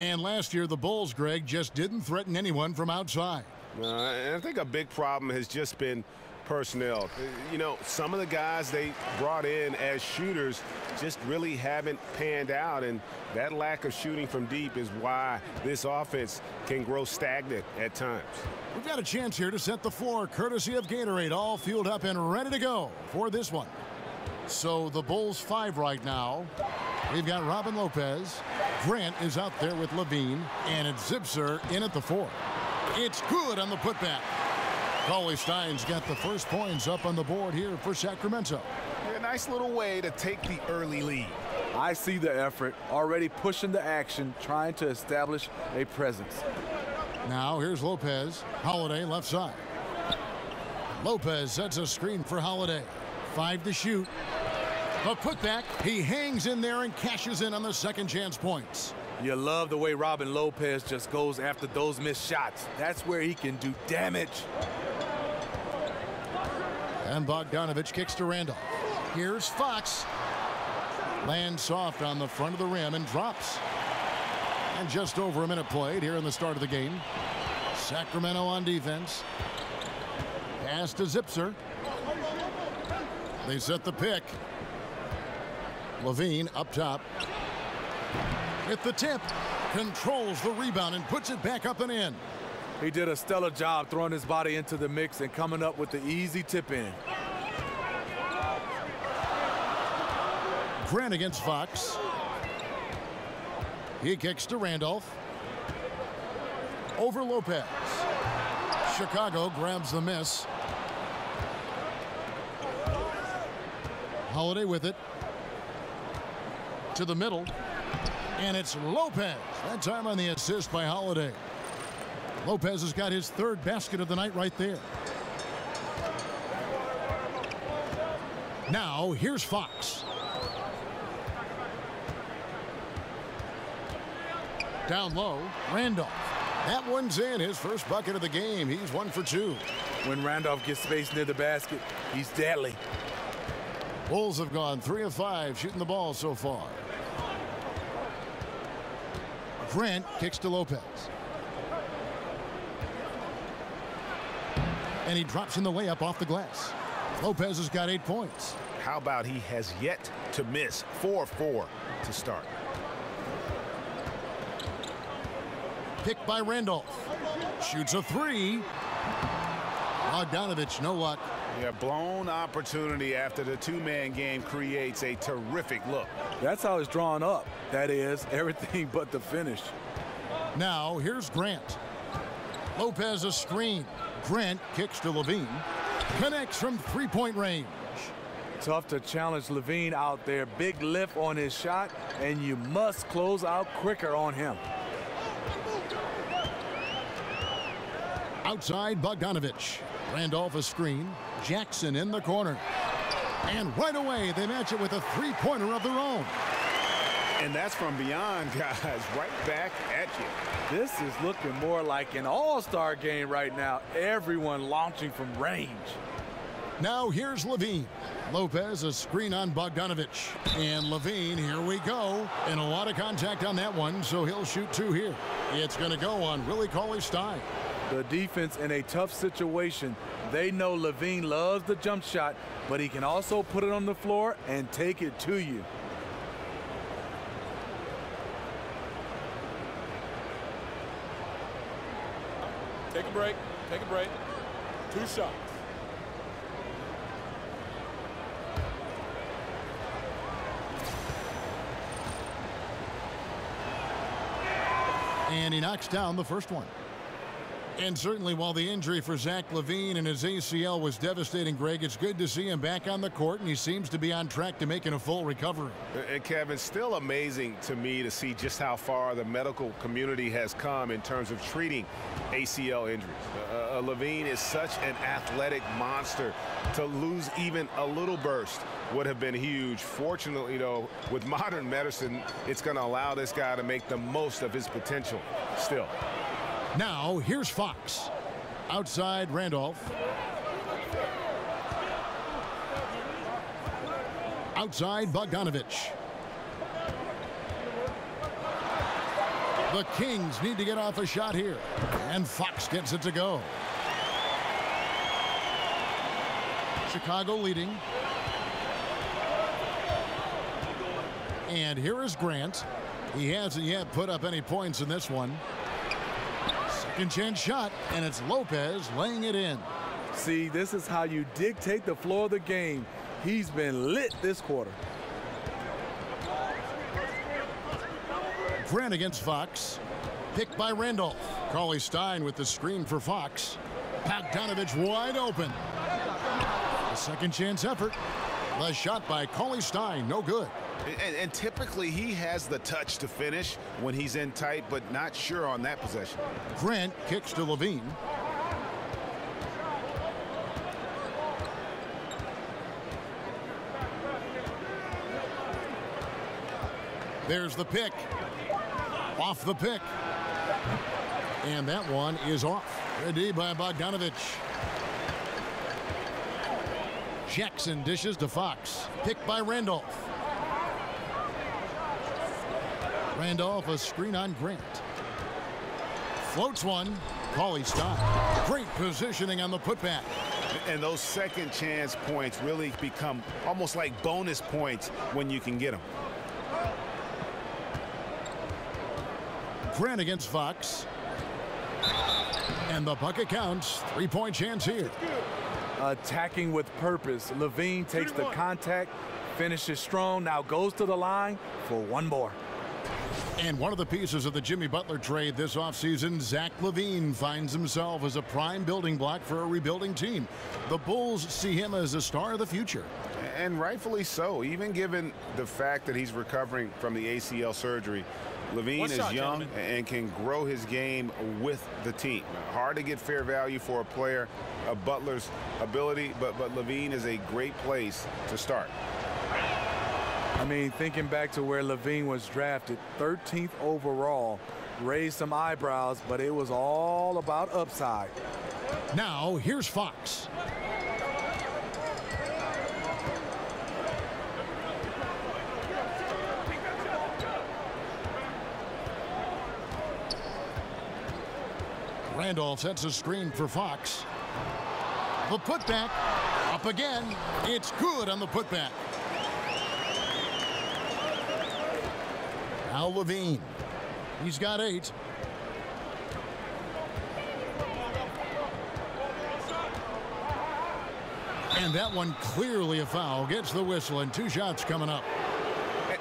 And last year, the Bulls, Greg, just didn't threaten anyone from outside. And I think a big problem has just been personnel. You know, some of the guys they brought in as shooters just really haven't panned out, and that lack of shooting from deep is why this offense can grow stagnant at times. We've got a chance here to set the floor, courtesy of Gatorade, all fueled up and ready to go for this one. So the Bulls 5 right now. We've got Robin Lopez. Grant is out there with Levine, and it's Zipser in at the 4. It's good on the putback. Cauley Stein's got the first points up on the board here for Sacramento. A nice little way to take the early lead. I see the effort, already pushing the action, trying to establish a presence. Now here's Lopez. Holiday left side. Lopez sets a screen for Holiday. 5 to shoot. The putback, he hangs in there and cashes in on the second chance points. You love the way Robin Lopez just goes after those missed shots. That's where he can do damage. And Bogdanovich kicks to Randolph. Here's Fox. Lands soft on the front of the rim and drops. And just over a minute played here in the start of the game. Sacramento on defense. Pass to Zipser. They set the pick. Levine up top. At the tip. Controls the rebound and puts it back up and in. He did a stellar job throwing his body into the mix and coming up with the easy tip in. Grant against Fox. He kicks to Randolph. Over Lopez. Chicago grabs the miss. Holiday with it. To the middle. And it's Lopez. That time on the assist by Holiday. Lopez has got his 3rd basket of the night right there. Now, here's Fox. Down low, Randolph. That one's in, his first bucket of the game. He's 1 for 2. When Randolph gets space near the basket, he's deadly. Bulls have gone 3 of 5 shooting the ball so far. Grant kicks to Lopez. And he drops in the layup off the glass. Lopez has got 8 points. How about he has yet to miss? 4-4 to start. Picked by Randolph. Shoots a 3. Bogdanovich, no luck. Yeah, blown opportunity after the 2-man game creates a terrific look. That's how it's drawn up. That is, everything but the finish. Now, here's Grant. Lopez a screen. Grant kicks to Levine. Connects from 3-point range. Tough to challenge Levine out there. Big lift on his shot, and you must close out quicker on him. Outside, Bogdanovich. Randolph a screen. Jackson in the corner. And right away, they match it with a 3-pointer of their own. And that's from beyond, guys. Right back at you. This is looking more like an all-star game right now. Everyone launching from range. Now here's Levine. Lopez a screen on Bogdanovich. And Levine, here we go. And a lot of contact on that one, so he'll shoot 2 here. It's going to go on Willie Cauley-Stein. The defense in a tough situation. They know Levine loves the jump shot, but he can also put it on the floor and take it to you. Take a break. Take a break. 2 shots. And he knocks down the first one. And certainly while the injury for Zach LaVine and his ACL was devastating, Greg, it's good to see him back on the court, and he seems to be on track to making a full recovery. And Kevin, still amazing to me to see just how far the medical community has come in terms of treating ACL injuries. LaVine is such an athletic monster. To lose even a little burst would have been huge. Fortunately, though, with modern medicine, it's going to allow this guy to make the most of his potential still. Now, here's Fox. Outside, Randolph. Outside, Bogdanovich. The Kings need to get off a shot here. And Fox gets it to go. Chicago leading. And here is Grant. He hasn't yet put up any points in this one. Second chance shot, and it's Lopez laying it in. See, this is how you dictate the flow of the game. He's been lit this quarter. Grant against Fox. Picked by Randolph. Cauley-Stein with the screen for Fox. Bogdanovich wide open. A second chance effort. The shot by Cauley-Stein, no good. And typically he has the touch to finish when he's in tight, but not sure on that possession. Grant kicks to Levine. There's the pick. Off the pick. And that one is off. Ready by Bogdanovich. Jackson dishes to Fox. Picked by Randolph. Randolph a screen on Grant. Floats one. Cauley-Stein. Great positioning on the putback. And those second chance points really become almost like bonus points when you can get them. Grant against Fox. And the bucket counts. 3-point chance here. Attacking with purpose. Levine takes the contact, finishes strong, now goes to the line for one more. And one of the pieces of the Jimmy Butler trade this offseason, Zach LaVine, finds himself as a prime building block for a rebuilding team. The Bulls see him as a star of the future. And rightfully so, even given the fact that he's recovering from the ACL surgery. LaVine is young and can grow his game with the team. Hard to get fair value for a player of Butler's ability, but LaVine is a great place to start. I mean, thinking back to where LaVine was drafted, 13th overall, raised some eyebrows, but it was all about upside. Now, here's Fox. Randolph sets a screen for Fox. The putback up again. It's good on the putback. Now Levine. He's got 8. And that one clearly a foul. Gets the whistle and 2 shots coming up.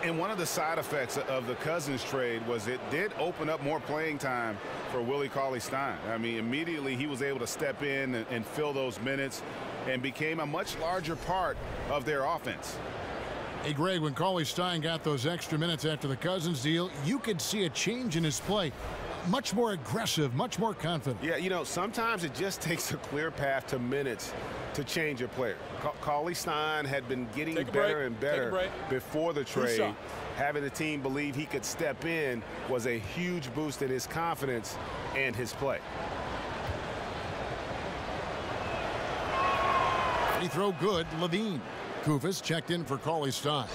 And one of the side effects of the Cousins trade was it did open up more playing time for Willie Cauley-Stein. I mean, immediately he was able to step in and fill those minutes and became a much larger part of their offense. Hey, Greg, when Cauley-Stein got those extra minutes after the Cousins deal, you could see a change in his play. Much more aggressive, much more confident. Yeah, you know, sometimes it just takes a clear path to minutes to change a player. Cauley-Stein had been getting better and better before the trade. Having the team believe he could step in was a huge boost in his confidence and his play. Free throw good, Levine. Kufis checked in for Cauley-Stein.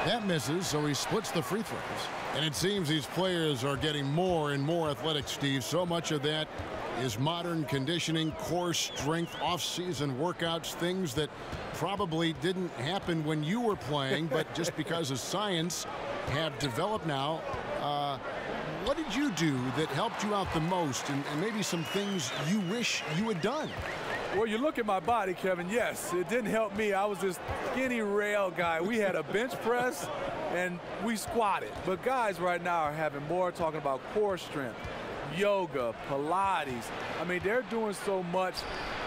That misses, so he splits the free throws. And it seems these players are getting more and more athletic, Steve. So much of that is modern conditioning, core strength, off-season workouts, things that probably didn't happen when you were playing, but just because of science have developed now. What did you do that helped you out the most, and maybe some things you wish you had done? Well, you look at my body, Kevin. Yes, it didn't help me. I was this skinny rail guy. We had a bench press, and we squatted. But guys right now are having more talking about core strength, yoga, Pilates. I mean, they're doing so much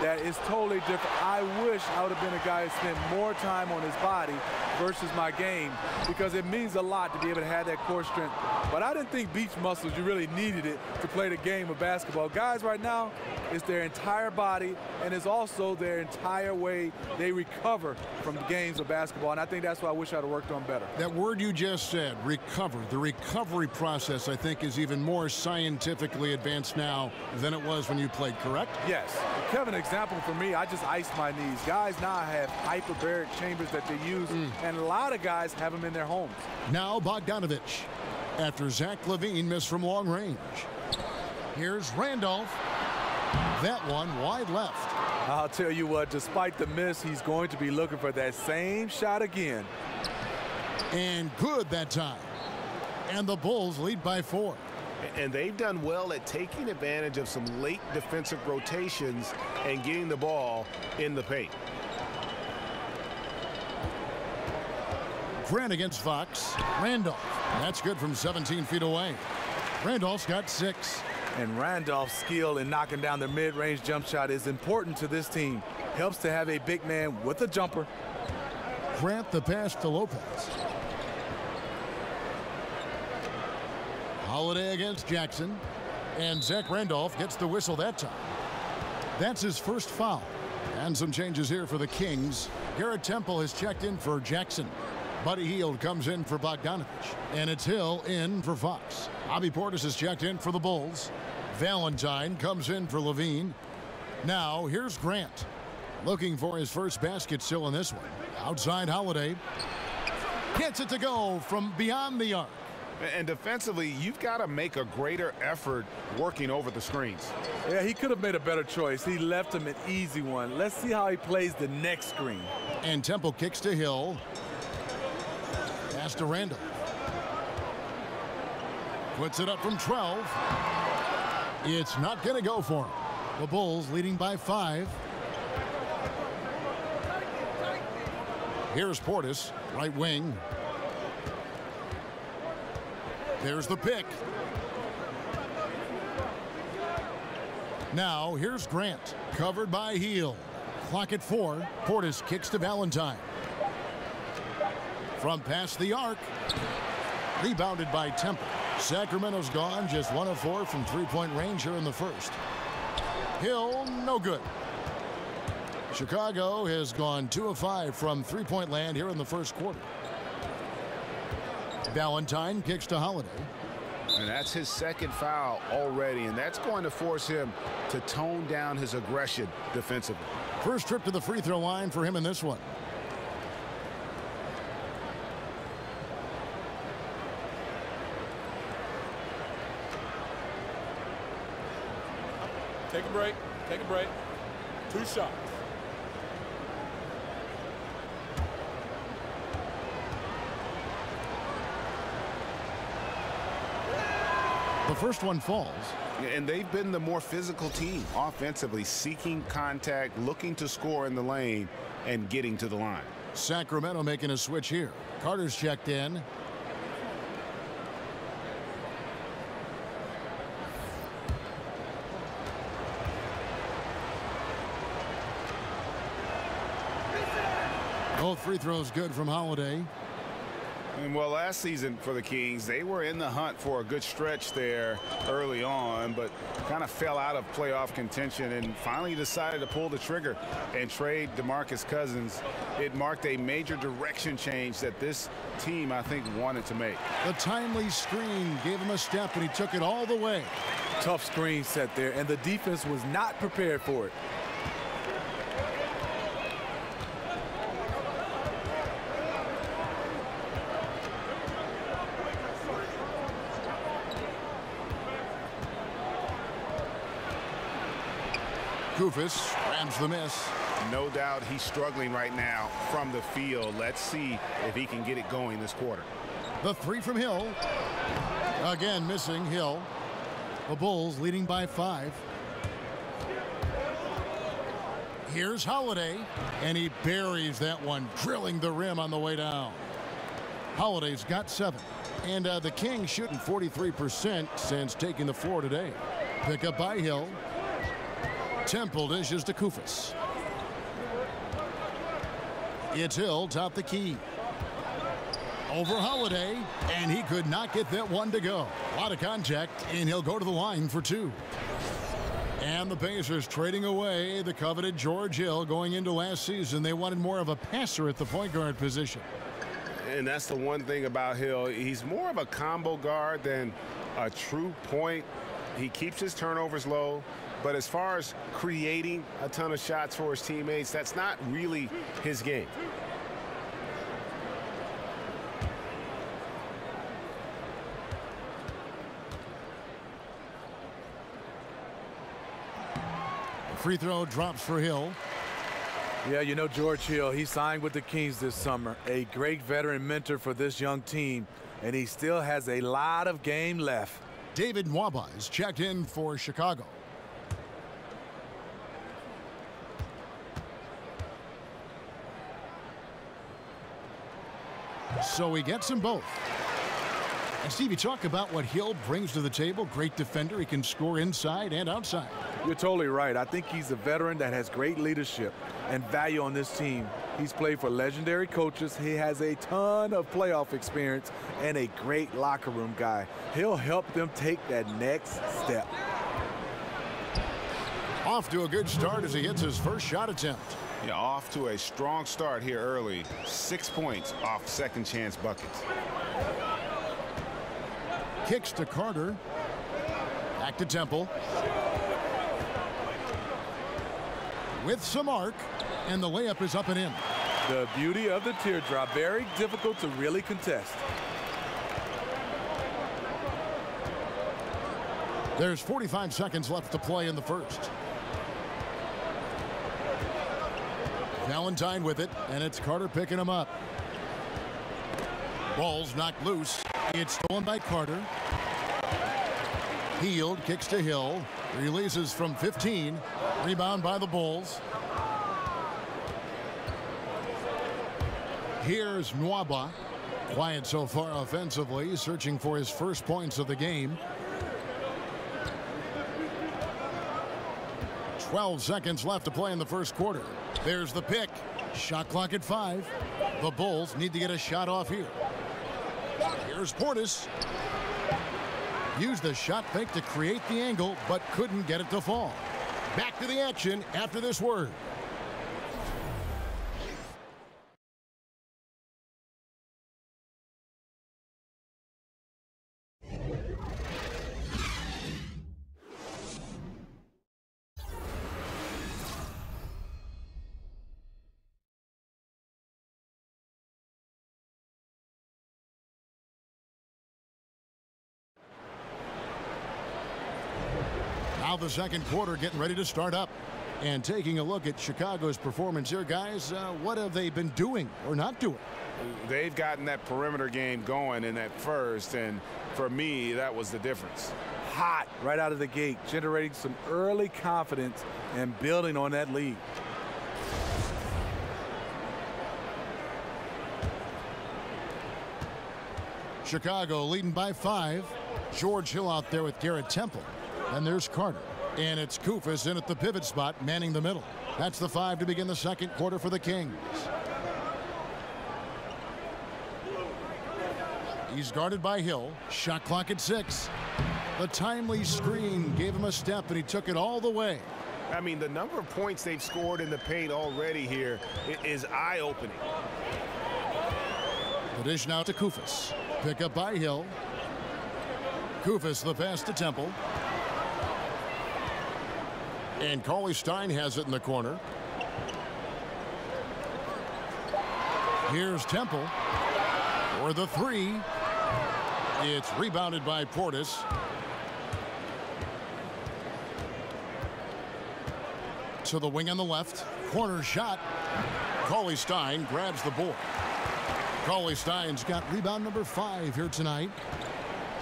that is totally different. I wish I would have been a guy who spent more time on his body versus my game, because it means a lot to be able to have that core strength. But I didn't think beach muscles, you really needed it to play the game of basketball. Guys right now, it's their entire body, and it's also their entire way they recover from the games of basketball, and I think that's what I wish I'd have worked on better. That word you just said, recover, the recovery process, I think, is even more scientifically advanced now than it was when you played, correct? Yes. Kevin, example for me, I just iced my knees. Guys now have hyperbaric chambers that they use, and a lot of guys have them in their homes. Now Bogdanovich, after Zach LaVine missed from long range. Here's Randolph. That one wide left. I'll tell you what, despite the miss, he's going to be looking for that same shot again. And good that time. And the Bulls lead by 4. And they've done well at taking advantage of some late defensive rotations and getting the ball in the paint. Grant against Fox. Randolph. That's good from 17 feet away. Randolph's got 6. And Randolph's skill in knocking down the mid-range jump shot is important to this team. Helps to have a big man with a jumper. Grant the pass to Lopez. Holiday against Jackson. And Zach Randolph gets the whistle that time. That's his first foul. And some changes here for the Kings. Garrett Temple has checked in for Jackson. Buddy Hield comes in for Bogdanovich. And it's Hill in for Fox. Bobby Portis has checked in for the Bulls. Valentine comes in for LaVine. Now here's Grant. Looking for his first basket still in this one. Outside Holiday. Gets it to go from beyond the arc. And defensively, you've got to make a greater effort working over the screens. Yeah, he could have made a better choice. He left him an easy one. Let's see how he plays the next screen. And Temple kicks to Hill. Pass to Randall. Puts it up from 12. It's not going to go for him. The Bulls leading by 5. Here's Portis, right wing. There's the pick. Now here's Grant, covered by Hield. Clock at 4. Portis kicks to Valentine. From past the arc. Rebounded by Temple. Sacramento's gone just 1 of 4 from three-point range here in the first. Hill, no good. Chicago has gone 2 of 5 from three-point land here in the first quarter. Valentine kicks to Holiday. And that's his second foul already, and that's going to force him to tone down his aggression defensively. First trip to the free throw line for him in this one. Take a break. Take a break. 2 shots. The first one falls. And they've been the more physical team offensively, seeking contact, looking to score in the lane, and getting to the line. Sacramento making a switch here. Carter's checked in. Both free throws good from Holiday. And well, last season for the Kings, they were in the hunt for a good stretch there early on, but kind of fell out of playoff contention and finally decided to pull the trigger and trade DeMarcus Cousins. It marked a major direction change that this team, I think, wanted to make. The timely screen gave him a step, and he took it all the way. Tough screen set there, and the defense was not prepared for it. Kufis grabs the miss. No doubt he's struggling right now from the field. Let's see if he can get it going this quarter. The 3 from Hill. Again missing Hill. The Bulls leading by 5. Here's Holiday, and he buries that one, drilling the rim on the way down. Holiday's got 7. And the Kings shooting 43% since taking the floor today. Pick up by Hill. Temple dishes to Kufis. It's Hill top the key. Over Holiday, and he could not get that one to go. A lot of contact, and he'll go to the line for 2. And the Pacers trading away the coveted George Hill. Going into last season, they wanted more of a passer at the point guard position. And that's the one thing about Hill. He's more of a combo guard than a true point. He keeps his turnovers low, but as far as creating a ton of shots for his teammates, that's not really his game. Free throw drops for Hill. Yeah, you know George Hill, he signed with the Kings this summer. A great veteran mentor for this young team, and he still has a lot of game left. David Nwaba is checked in for Chicago. So he gets them both. And Steve, you talk about what Hill brings to the table. Great defender. He can score inside and outside. You're totally right. I think he's a veteran that has great leadership and value on this team. He's played for legendary coaches. He has a ton of playoff experience and a great locker room guy. He'll help them take that next step. Off to a good start as he hits his first shot attempt. Yeah, off to a strong start here early. 6 points off second chance buckets. Kicks to Carter. Back to Temple. With some arc, and the layup is up and in. The beauty of the teardrop, very difficult to really contest. There's 45 seconds left to play in the first. Valentine with it, and it's Carter picking him up. Ball's knocked loose. It's stolen by Carter. Healed, kicks to Hill. Releases from 15. Rebound by the Bulls. Here's Nwaba. Quiet so far offensively, searching for his first points of the game. 12 seconds left to play in the first quarter. There's the pick. Shot clock at 5. The Bulls need to get a shot off here. Here's Portis. Used the shot fake to create the angle, but couldn't get it to fall. Back to the action after this word. Now the second quarter getting ready to start up. And taking a look at Chicago's performance here, guys, what have they been doing or not doing? They've gotten that perimeter game going in that first, and for me, that was the difference. Hot right out of the gate, generating some early confidence and building on that lead. Chicago leading by 5. George Hill out there with Garrett Temple. And there's Carter. And it's Kufis in at the pivot spot, manning the middle. That's the 5 to begin the second quarter for the Kings. He's guarded by Hill. Shot clock at 6. The timely screen gave him a step, and he took it all the way. I mean, the number of points they've scored in the paint already here is eye-opening. The dish now to Kufis. Pick up by Hill. Kufis the pass to Temple. And Cauley Stein has it in the corner. Here's Temple for the 3. It's rebounded by Portis. To the wing on the left. Corner shot. Cauley Stein grabs the board. Cauley Stein's got rebound number 5 here tonight.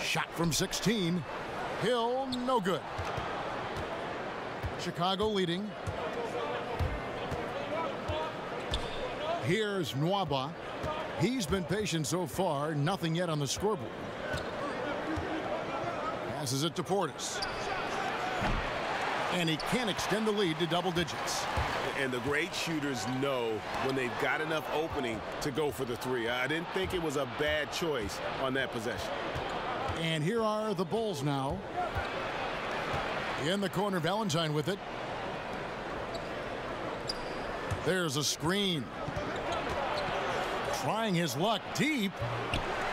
Shot from 16. Hill, no good. Chicago leading. Here's Nwaba. He's been patient so far. Nothing yet on the scoreboard. Passes it to Portis. And he can't extend the lead to double digits. And the great shooters know when they've got enough opening to go for the three. I didn't think it was a bad choice on that possession. And here are the Bulls now. In the corner, Valentine with it. There's a screen. Trying his luck deep.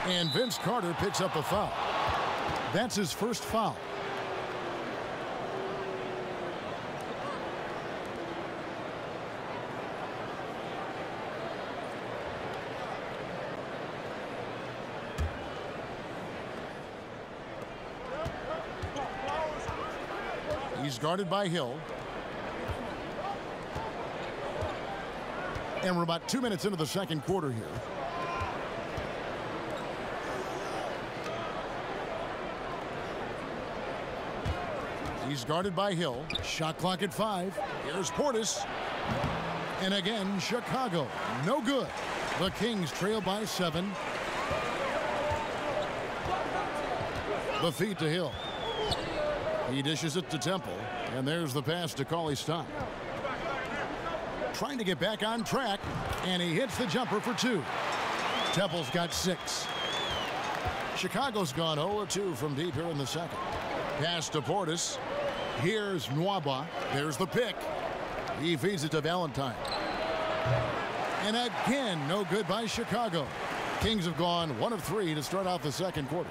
And Vince Carter picks up a foul. That's his first foul. He's guarded by Hill. And we're about 2 minutes into the second quarter here. He's guarded by Hill. Shot clock at 5. Here's Portis. And again, Chicago. No good. The Kings trail by 7. The feed to Hill. He dishes it to Temple. And there's the pass to Cauley-Stein. Trying to get back on track. And he hits the jumper for 2. Temple's got 6. Chicago's gone 0-2 from deep here in the second. Pass to Portis. Here's Nwaba. There's the pick. He feeds it to Valentine. And again, no good by Chicago. Kings have gone 1 of 3 to start out the second quarter.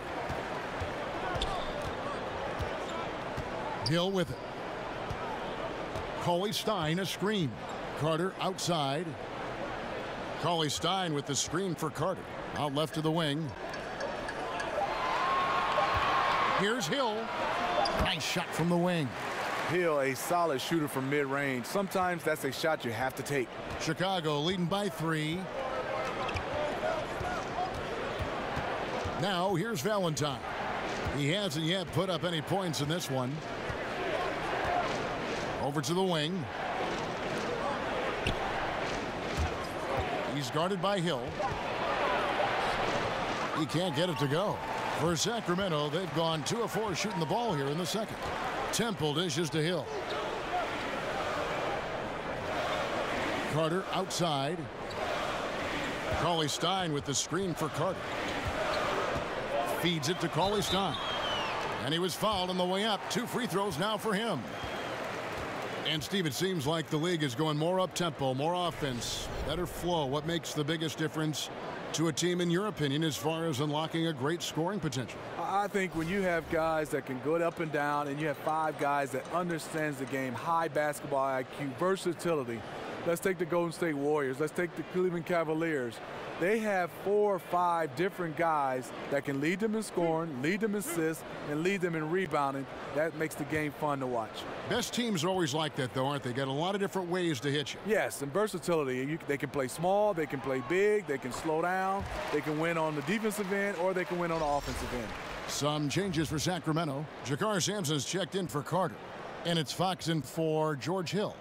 Hill with it. Cauley-Stein a screen. Carter outside. Cauley-Stein with the screen for Carter. Out left to the wing. Here's Hill. Nice shot from the wing. Hill, a solid shooter from mid-range. Sometimes that's a shot you have to take. Chicago leading by 3. Now here's Valentine. He hasn't yet put up any points in this one. Over to the wing. He's guarded by Hill. He can't get it to go. For Sacramento, they've gone 2 of 4 shooting the ball here in the second. Temple dishes to Hill. Carter outside. Cauley-Stein with the screen for Carter. Feeds it to Cauley-Stein. And he was fouled on the way up. 2 free throws now for him. And Steve, it seems like the league is going more up-tempo, more offense, better flow. What makes the biggest difference to a team, in your opinion, as far as unlocking a great scoring potential? I think when you have guys that can go up and down, and you have 5 guys that understands the game, high basketball IQ, versatility. Let's take the Golden State Warriors. Let's take the Cleveland Cavaliers. They have 4 or 5 different guys that can lead them in scoring, lead them in assists, and lead them in rebounding. That makes the game fun to watch. Best teams are always like that, though, aren't they? Got a lot of different ways to hit you. Yes, and versatility. They can play small, they can play big, they can slow down, they can win on the defensive end, or they can win on the offensive end. Some changes for Sacramento. Jakar Sampson's checked in for Carter. And it's Fox in for George Hill.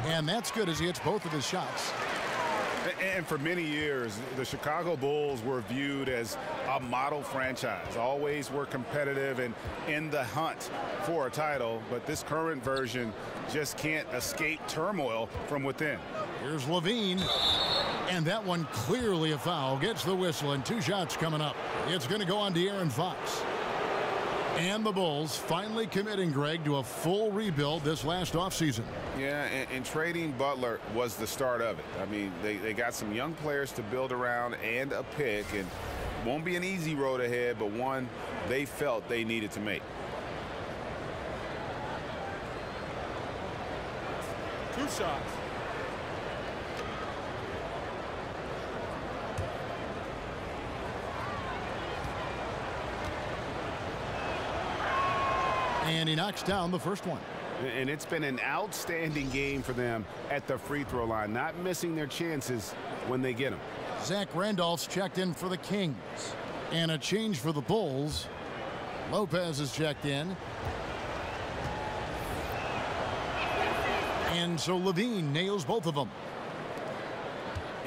And that's good as he hits both of his shots. And for many years, the Chicago Bulls were viewed as a model franchise. Always were competitive and in the hunt for a title. But this current version just can't escape turmoil from within. Here's Levine. And that one clearly a foul. Gets the whistle and 2 shots coming up. It's going to go on De'Aaron Fox. And the Bulls finally committing, Greg, to a full rebuild this last offseason. Yeah, and trading Butler was the start of it. I mean, they got some young players to build around and a pick, and won't be an easy road ahead, but one they felt they needed to make. 2 shots. And he knocks down the first one. And it's been an outstanding game for them at the free throw line, not missing their chances when they get them. Zach Randolph's checked in for the Kings. And a change for the Bulls. Lopez is checked in. And so Levine nails both of them.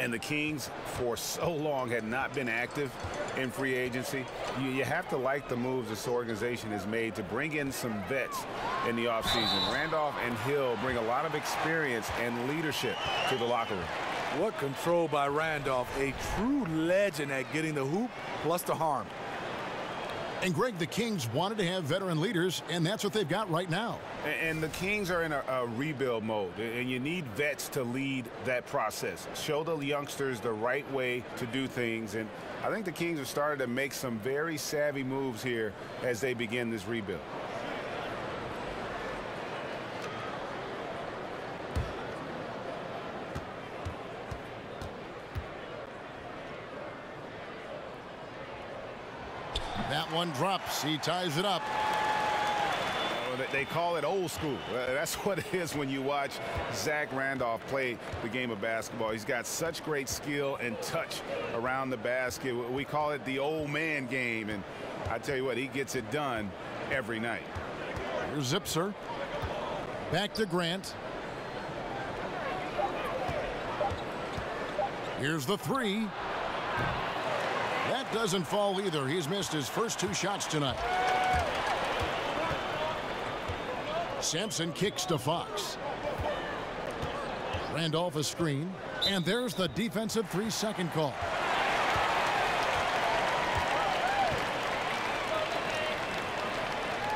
And the Kings, for so long, had not been active in free agency. You have to like the moves this organization has made to bring in some vets in the offseason. Randolph and Hill bring a lot of experience and leadership to the locker room. What control by Randolph, a true legend at getting the hoop plus the harm. And Greg, the Kings wanted to have veteran leaders, and that's what they've got right now. And the Kings are in a rebuild mode, and you need vets to lead that process. Show the youngsters the right way to do things, and I think the Kings have started to make some very savvy moves here as they begin this rebuild. That one drops. He ties it up. They call it old school. That's what it is when you watch Zach Randolph play the game of basketball. He's got such great skill and touch around the basket. We call it the old man game, and I tell you what, he gets it done every night. Here's Zipser. Back to Grant. Here's the three. That doesn't fall either. He's missed his first 2 shots tonight. Sampson kicks to Fox. Randolph a screen. And there's the defensive 3-second call.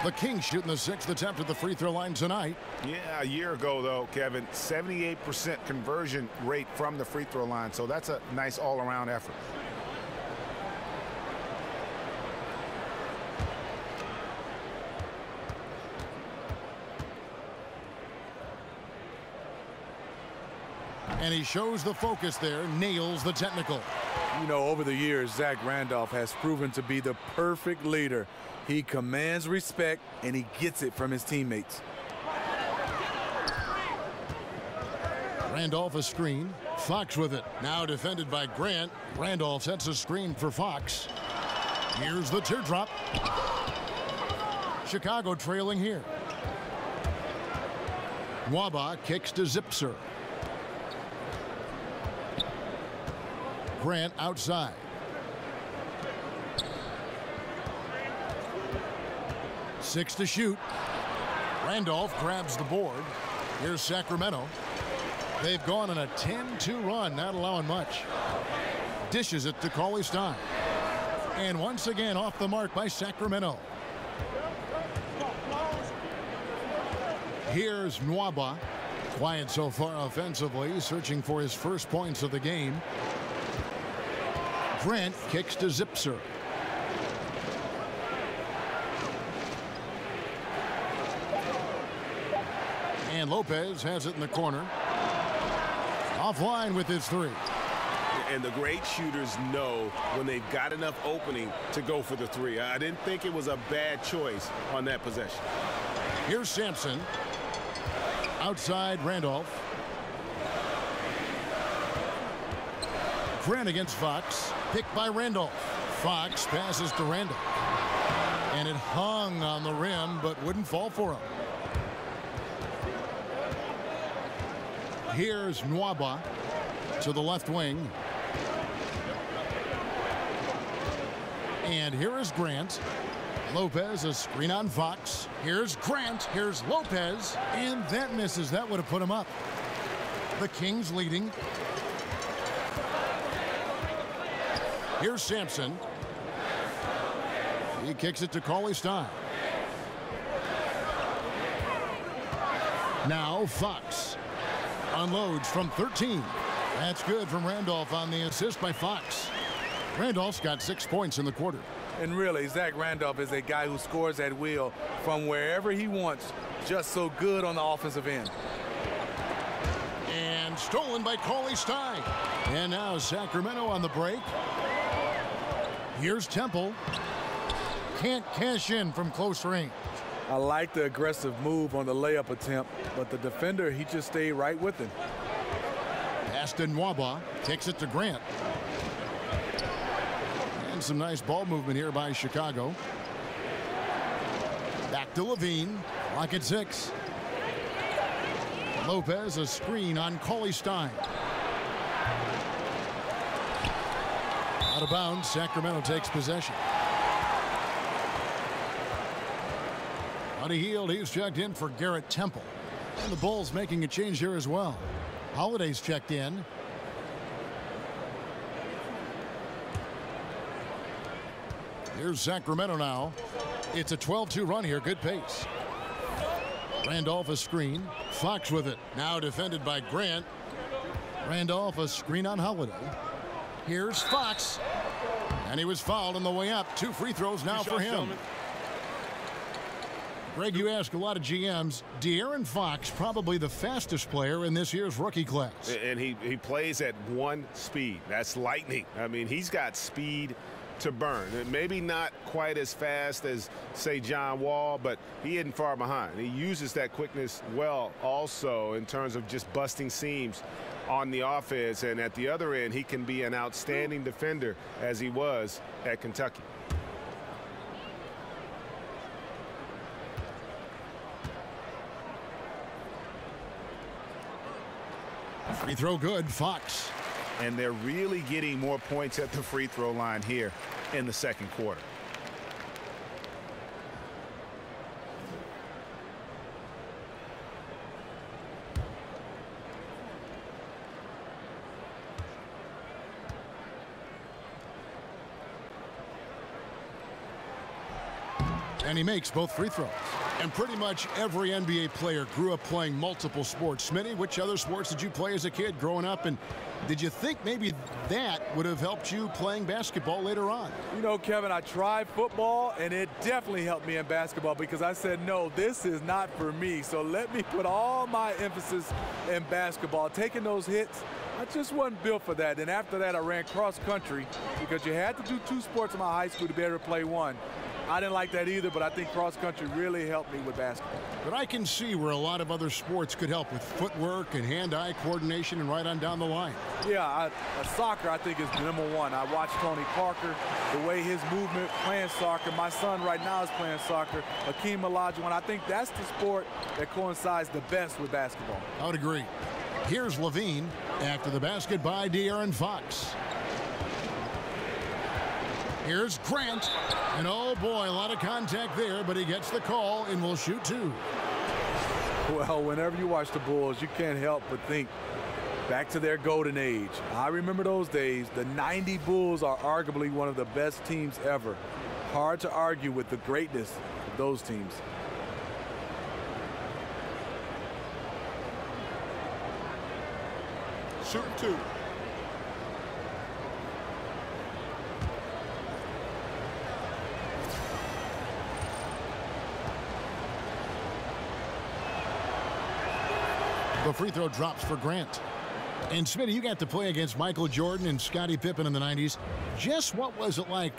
The Kings shooting the 6th attempt at the free throw line tonight. Yeah, a year ago, though, Kevin, 78% conversion rate from the free throw line. So that's a nice all-around effort. And he shows the focus there, nails the technical. You know, over the years, Zach Randolph has proven to be the perfect leader. He commands respect, and he gets it from his teammates. Randolph a screen. Fox with it. Now defended by Grant. Randolph sets a screen for Fox. Here's the teardrop. Chicago trailing here. Nwaba kicks to Zipser. Grant outside. Six to shoot. Randolph grabs the board. Here's Sacramento. They've gone on a 10-2 run, not allowing much. Dishes it to Cauley Stein. And once again off the mark by Sacramento. Here's Nwaba. Quiet so far offensively, searching for his first points of the game. Grant kicks to Zipser. And Lopez has it in the corner. Offline with his three. And the great shooters know when they've got enough opening to go for the three. I didn't think it was a bad choice on that possession. Here's Sampson. Outside Randolph. Grant against Fox. Picked by Randolph. Fox passes to Randolph. And it hung on the rim but wouldn't fall for him. Here's Nwaba to the left wing. And here is Grant. Lopez, a screen on Fox. Here's Grant. Here's Lopez. And that misses. That would have put him up. The Kings leading. Here's Sampson. He kicks it to Cauley Stein. Now Fox unloads from 13. That's good from Randolph on the assist by Fox. Randolph's got 6 points in the quarter. And really, Zach Randolph is a guy who scores at will from wherever he wants. Just so good on the offensive end. And stolen by Cauley Stein. And now Sacramento on the break. Here's Temple. Can't cash in from close range. I like the aggressive move on the layup attempt, but the defender, he just stayed right with him. Pass to Nwaba. Takes it to Grant. And some nice ball movement here by Chicago. Back to Levine. Lock at 6. Lopez a screen on Cauley Stein. Out of bounds, Sacramento takes possession. On a heel, he's checked in for Garrett Temple. And the Bulls making a change here as well. Holiday's checked in. Here's Sacramento now. It's a 12-2 run here. Good pace. Randolph a screen. Fox with it. Now defended by Grant. Randolph a screen on Holiday. Here's Fox. And he was fouled on the way up. 2 free throws now for him. Greg, you ask a lot of GMs. De'Aaron Fox, probably the fastest player in this year's rookie class. And he plays at 1 speed. That's lightning. I mean, he's got speed to burn. Maybe not quite as fast as, say, John Wall, but he isn't far behind. He uses that quickness well also in terms of just busting seams on the offense. And at the other end, he can be an outstanding defender as he was at Kentucky. Free throw good, Fox. And they're really getting more points at the free throw line here in the second quarter. And he makes both free throws. And pretty much every NBA player grew up playing multiple sports. Smitty, which other sports did you play as a kid growing up? And did you think maybe that would have helped you playing basketball later on? You know, Kevin, I tried football, and it definitely helped me in basketball because I said, no, this is not for me. So let me put all my emphasis in basketball. Taking those hits, I just wasn't built for that. And after that, I ran cross country because you had to do 2 sports in my high school to be able to play 1. I didn't like that either, but I think cross country really helped me with basketball. But I can see where a lot of other sports could help with footwork and hand-eye coordination and right on down the line. Yeah, soccer I think is number 1. I watched Tony Parker, the way his movement, playing soccer. My son right now is playing soccer, Hakeem Olajuwon. I think that's the sport that coincides the best with basketball. I would agree. Here's Levine after the basket by De'Aaron Fox. Here's Grant. And oh boy, a lot of contact there, but he gets the call and will shoot 2. Well, whenever you watch the Bulls, you can't help but think back to their golden age. I remember those days. The 90 Bulls are arguably one of the best teams ever. Hard to argue with the greatness of those teams. Shooting 2. The free throw drops for Grant. And Smitty, you got to play against Michael Jordan and Scottie Pippen in the 90s. Just what was it like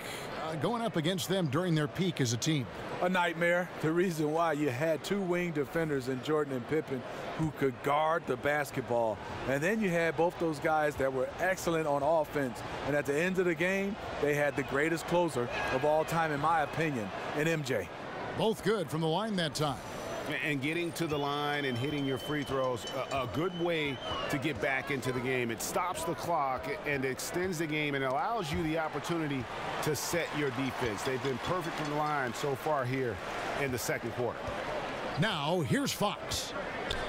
going up against them during their peak as a team? A nightmare. The reason why you had 2 wing defenders in Jordan and Pippen who could guard the basketball. And then you had both those guys that were excellent on offense. And at the end of the game, they had the greatest closer of all time, in my opinion, in MJ. Both good from the line that time. And getting to the line and hitting your free throws, a good way to get back into the game. It stops the clock and extends the game and allows you the opportunity to set your defense. They've been perfect in the line so far here in the second quarter. Now, here's Fox.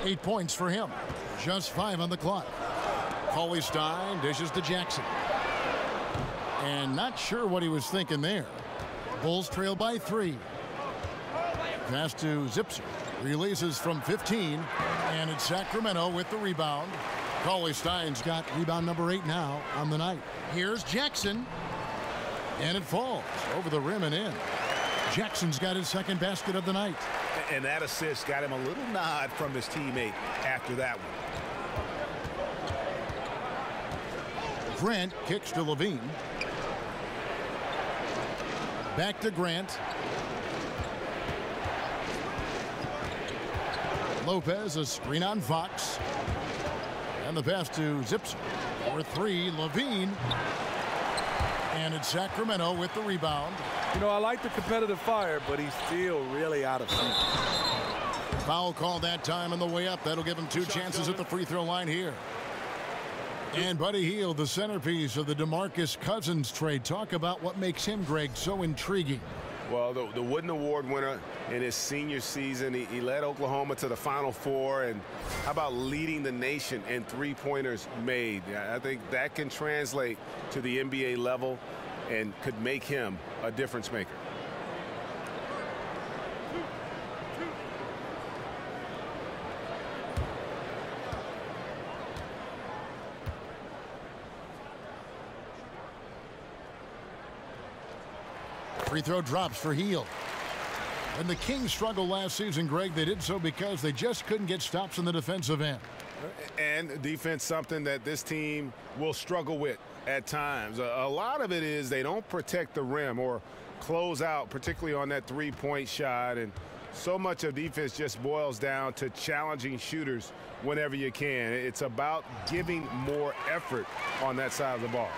8 points for him. Just 5 on the clock. Cauley Stein dishes to Jackson. And not sure what he was thinking there. Bulls trail by 3. Pass to Zipser. Releases from 15. And it's Sacramento with the rebound. Cauley Stein's got rebound number 8 now on the night. Here's Jackson. And it falls over the rim and in. Jackson's got his second basket of the night. And that assist got him a little nod from his teammate after that one. Grant kicks to Levine. Back to Grant. Lopez, a screen on Fox. And the pass to Zipser. For 3, Levine. And it's Sacramento with the rebound. You know, I like the competitive fire, but he's still really out of sync. Foul call that time on the way up. That'll give him 2 chances at the free throw line here. And Buddy Hield, the centerpiece of the DeMarcus Cousins trade. Talk about what makes him, Greg, so intriguing. Well, the Wooden Award winner in his senior season, he led Oklahoma to the Final Four. And how about leading the nation in three-pointers made? I think that can translate to the NBA level and could make him a difference maker. Free throw drops for Hield. And the Kings struggled last season, Greg. They did so because they just couldn't get stops in the defensive end. And defense, something that this team will struggle with at times. A lot of it is they don't protect the rim or close out, particularly on that three-point shot. And so much of defense just boils down to challenging shooters whenever you can. It's about giving more effort on that side of the ball.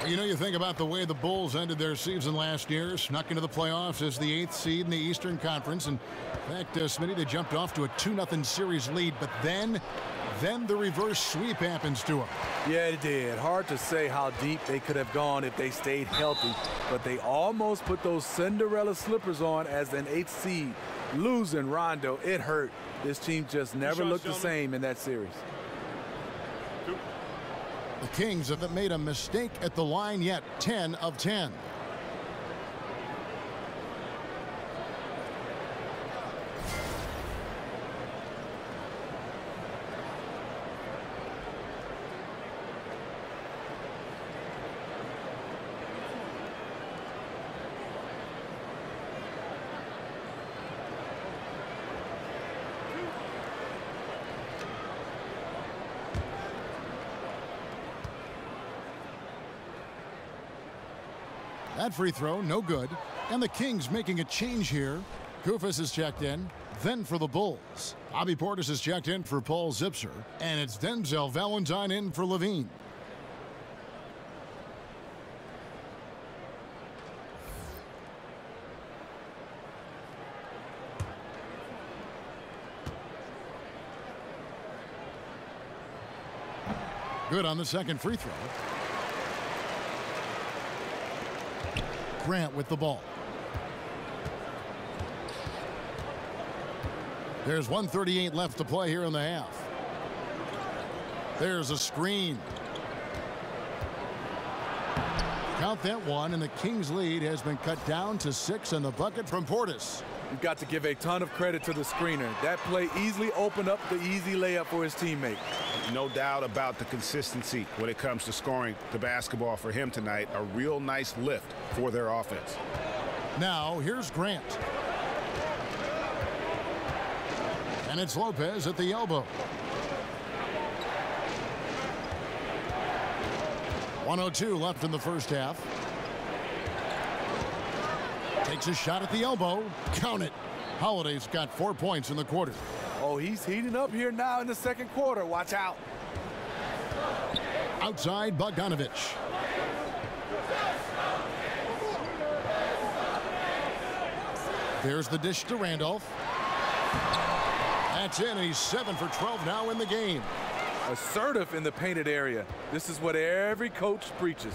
You know, you think about the way the Bulls ended their season last year, snuck into the playoffs as the 8th seed in the Eastern Conference. And in fact, Smitty, they jumped off to a 2-0 series lead, but then the reverse sweep happens to them. Yeah, it did. Hard to say how deep they could have gone if they stayed healthy, but they almost put those Cinderella slippers on as an 8th seed. Losing Rondo, it hurt. This team just never looked the same in that series. The Kings haven't made a mistake at the line yet. 10 of 10. That free throw, no good. And the Kings making a change here. Koufos is checked in. Then for the Bulls, Bobby Portis is checked in for Paul Zipser. And it's Denzel Valentine in for Levine. Good on the second free throw. Grant with the ball. There's 1:38 left to play here in the half. There's a screen. Count that one, and the Kings' lead has been cut down to 6 in the bucket from Portis. You've got to give a ton of credit to the screener. That play easily opened up the easy layup for his teammate. No doubt about the consistency when it comes to scoring the basketball for him tonight. A real nice lift for their offense. Now, here's Grant. And it's Lopez at the elbow. 1:02 left in the first half. Takes a shot at the elbow. Count it. Holiday's got 4 points in the quarter. Oh, he's heating up here now in the second quarter. Watch out. Outside Bogdanovich. There's the dish to Randolph. That's in. He's 7 for 12 now in the game. Assertive in the painted area. This is what every coach preaches.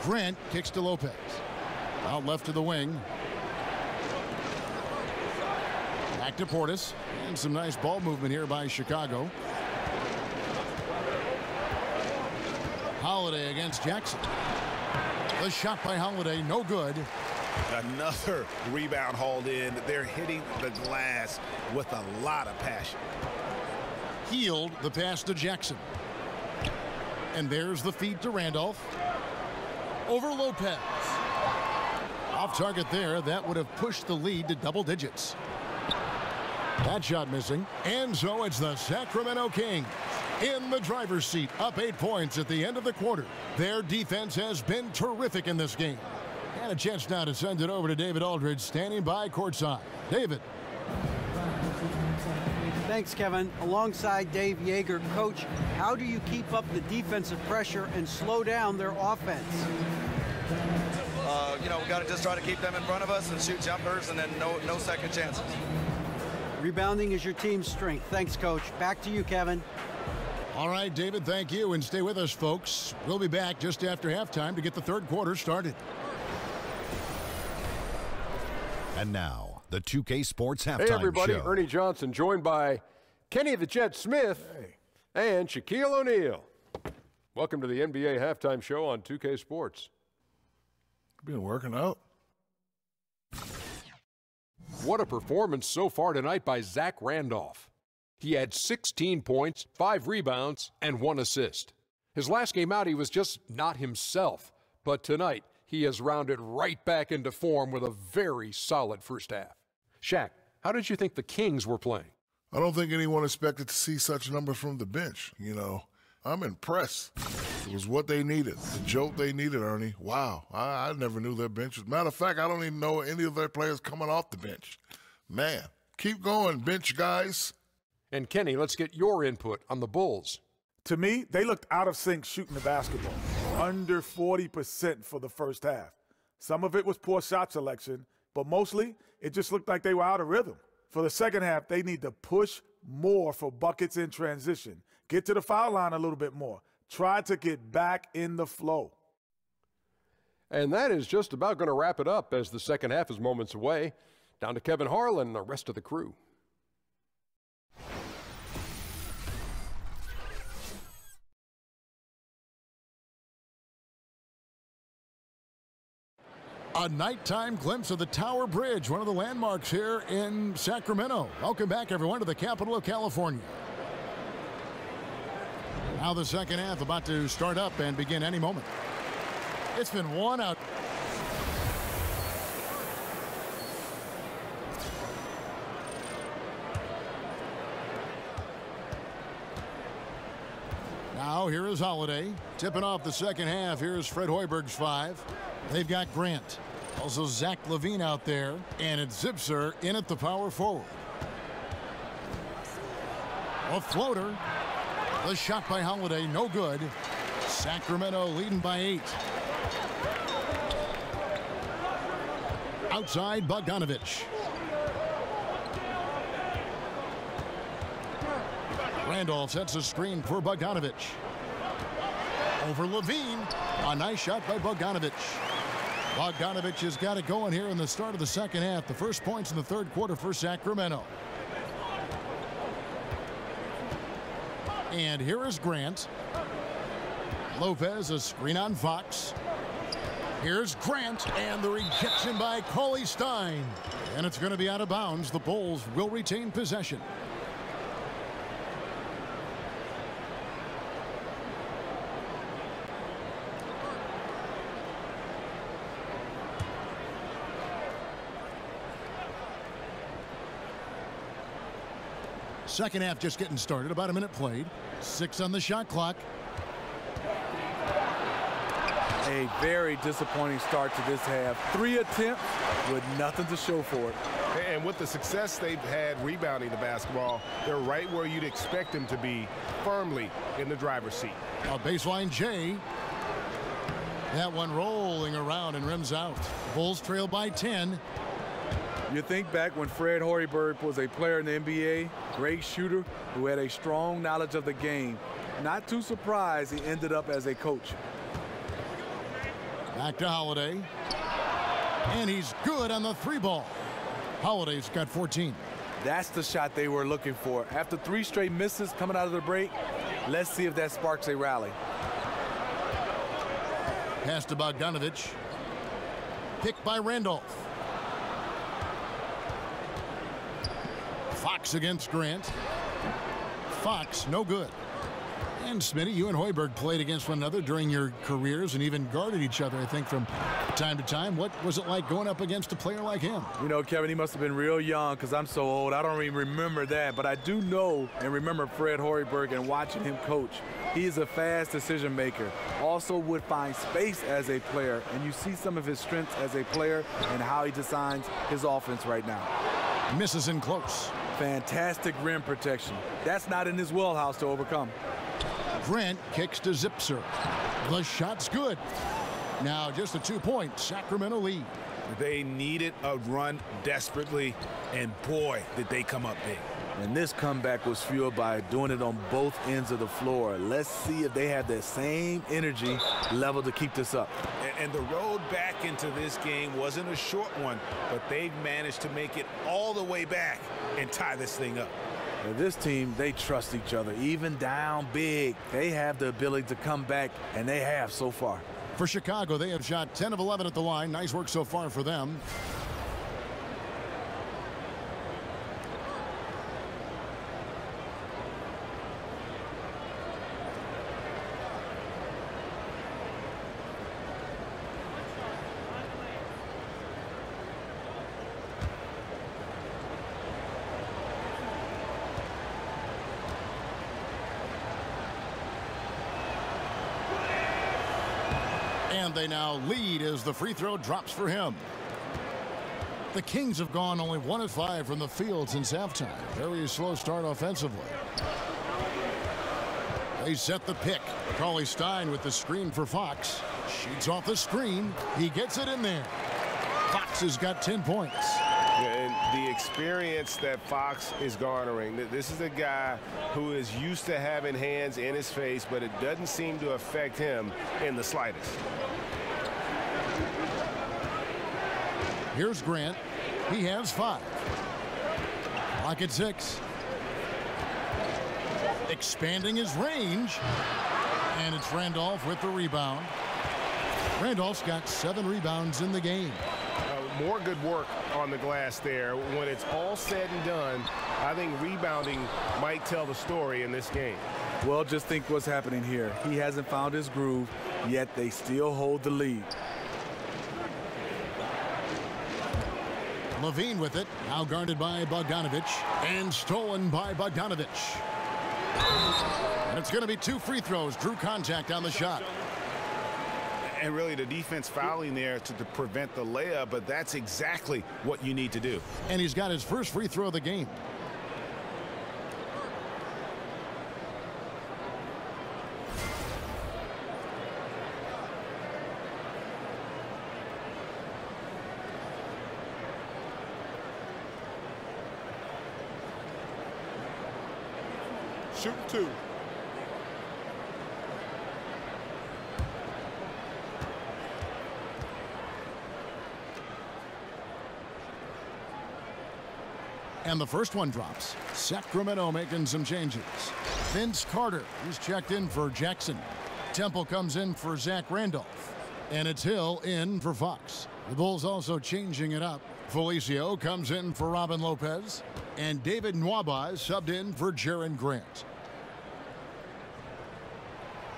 Grant kicks to Lopez. Out left to the wing. Back to Portis. And some nice ball movement here by Chicago. Holiday against Jackson. The shot by Holiday, no good. Another rebound hauled in. They're hitting the glass with a lot of passion. Hield the pass to Jackson. And there's the feed to Randolph. Over Lopez. Off target there. That would have pushed the lead to double digits. That shot missing. And so it's the Sacramento Kings in the driver's seat, up 8 points at the end of the quarter. Their defense has been terrific in this game. And a chance now to send it over to David Aldridge, standing by courtside. David. Thanks, Kevin. Alongside Dave Yeager, Coach, how do you keep up the defensive pressure and slow down their offense? We got to just try to keep them in front of us and shoot jumpers, and then no second chances. Rebounding is your team's strength. Thanks, Coach. Back to you, Kevin. All right, David, thank you. And stay with us, folks. We'll be back just after halftime to get the third quarter started. And now, the 2K Sports Halftime Hey, everybody. Show. Ernie Johnson, joined by Kenny the Jet Smith and Shaquille O'Neal. Welcome to the NBA Halftime Show on 2K Sports. Been working out. What a performance so far tonight by Zach Randolph. He had 16 points, 5 rebounds, and 1 assist. His last game out, he was just not himself. But tonight, he has rounded right back into form with a very solid first half. Shaq, how did you think the Kings were playing? I don't think anyone expected to see such numbers from the bench. You know, I'm impressed. It was what they needed, the jolt they needed, Ernie. Wow, I never knew their bench was. Matter of fact, I don't even know any of their players coming off the bench. Man, keep going, bench guys. And Kenny, let's get your input on the Bulls. To me, they looked out of sync shooting the basketball. Under 40% for the first half. Some of it was poor shot selection, but mostly it just looked like they were out of rhythm. For the second half, they need to push more for buckets in transition. Get to the foul line a little bit more. Try to get back in the flow. And that is just about going to wrap it up as the second half is moments away. Down to Kevin Harlan and the rest of the crew. A nighttime glimpse of the Tower Bridge, one of the landmarks here in Sacramento. Welcome back, everyone, to the capital of California. Now the second half about to start up and begin any moment. It's been one out. Now here is Holiday. Tipping off the second half. Here's Fred Hoiberg's 5. They've got Grant. Also Zach LaVine out there. And it's Zipser in at the power forward. A floater. The shot by Holiday, no good. Sacramento leading by 8. Outside, Bogdanovich. Randolph sets a screen for Bogdanovich. Over LaVine. A nice shot by Bogdanovich. Bogdanovich has got it going here in the start of the second half. The first points in the third quarter for Sacramento. And here is Grant. Lopez, a screen on Fox. Here's Grant, and the rejection by Cauley Stein. And it's going to be out of bounds. The Bulls will retain possession. Second half just getting started. About a minute played. 6 on the shot clock. A very disappointing start to this half. 3 attempts with nothing to show for it. And with the success they've had rebounding the basketball, they're right where you'd expect them to be, firmly in the driver's seat. A baseline J. That one rolling around and rims out. Bulls trail by 10. You think back when Fred Hoiberg was a player in the NBA, great shooter who had a strong knowledge of the game. Not too surprised he ended up as a coach. Back to Holiday. And he's good on the 3-ball. Holiday's got 14. That's the shot they were looking for. After 3 straight misses coming out of the break, let's see if that sparks a rally. Pass to Bogdanovich. Picked by Randolph. Fox against Grant. Fox, no good. And Smitty, you and Hoiberg played against one another during your careers and even guarded each other, I think, from time to time. What was it like going up against a player like him? You know, Kevin, he must have been real young because I'm so old. I don't even remember that. But I do know and remember Fred Hoiberg and watching him coach. He's a fast decision maker. Also would find space as a player. And you see some of his strengths as a player and how he designs his offense right now. Misses in close. Fantastic rim protection. That's not in his wheelhouse to overcome. Grant kicks to Zipser. The shot's good. Now just a 2-point Sacramento lead. They needed a run desperately, and boy, did they come up big. And this comeback was fueled by doing it on both ends of the floor. Let's see if they have that same energy level to keep this up. And the road back into this game wasn't a short one, but they've managed to make it all the way back and tie this thing up. Now, this team, they trust each other. Even down big, they have the ability to come back, and they have so far. For Chicago, they have shot 10 of 11 at the line. Nice work so far for them. And they now lead as the free throw drops for him. The Kings have gone only 1 of 5 from the field since halftime. Very slow start offensively. They set the pick. Cauley Stein with the screen for Fox. Shoots off the screen. He gets it in there. Fox has got 10 points. And the experience that Fox is garnering, this is a guy who is used to having hands in his face, but it doesn't seem to affect him in the slightest. Here's Grant. He has 5. Clock at 6. Expanding his range. And it's Randolph with the rebound. Randolph's got 7 rebounds in the game. More good work on the glass there. When it's all said and done, I think rebounding might tell the story in this game. Well, just think what's happening here. He hasn't found his groove, yet they still hold the lead. Levine with it, now guarded by Bogdanovich, and stolen by Bogdanovich. And it's going to be 2 free throws. Drew contact on the shot. And really the defense fouling there to prevent the layup, but that's exactly what you need to do. And he's got his first free throw of the game. Shoot 2. And the first one drops. Sacramento making some changes. Vince Carter is checked in for Jackson. Temple comes in for Zach Randolph. And it's Hill in for Fox. The Bulls also changing it up. Felicio comes in for Robin Lopez. And David Nwaba is subbed in for Jaren Grant.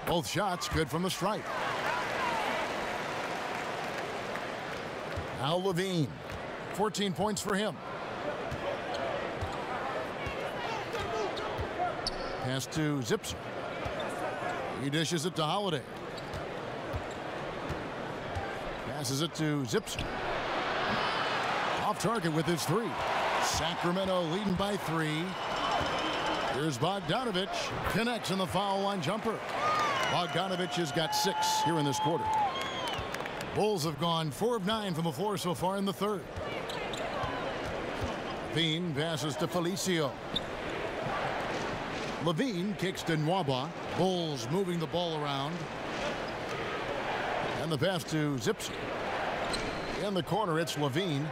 Both shots good from the stripe. Now Levine. 14 points for him. Pass to Zipser. He dishes it to Holiday. Passes it to Zipser. Off target with his 3. Sacramento leading by 3. Here's Bogdanovich. Connects in the foul line jumper. Bogdanovich has got 6 here in this quarter. Bulls have gone 4 of 9 from the floor so far in the third. Levine passes to Felicio. Levine kicks to Nwaba. Bulls moving the ball around. And the pass to Zipser. In the corner, it's Levine.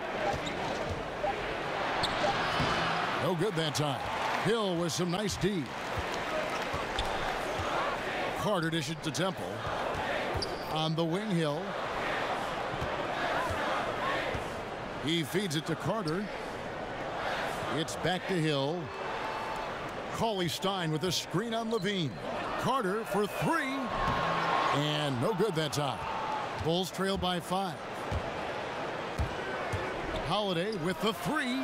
No good that time. Hill with some nice D. Carter dishes to Temple. On the wing, Hill. He feeds it to Carter. It's back to Hill. Cauley Stein with a screen on Levine. Carter for 3. And no good that time. Bulls trail by 5. Holiday with the 3.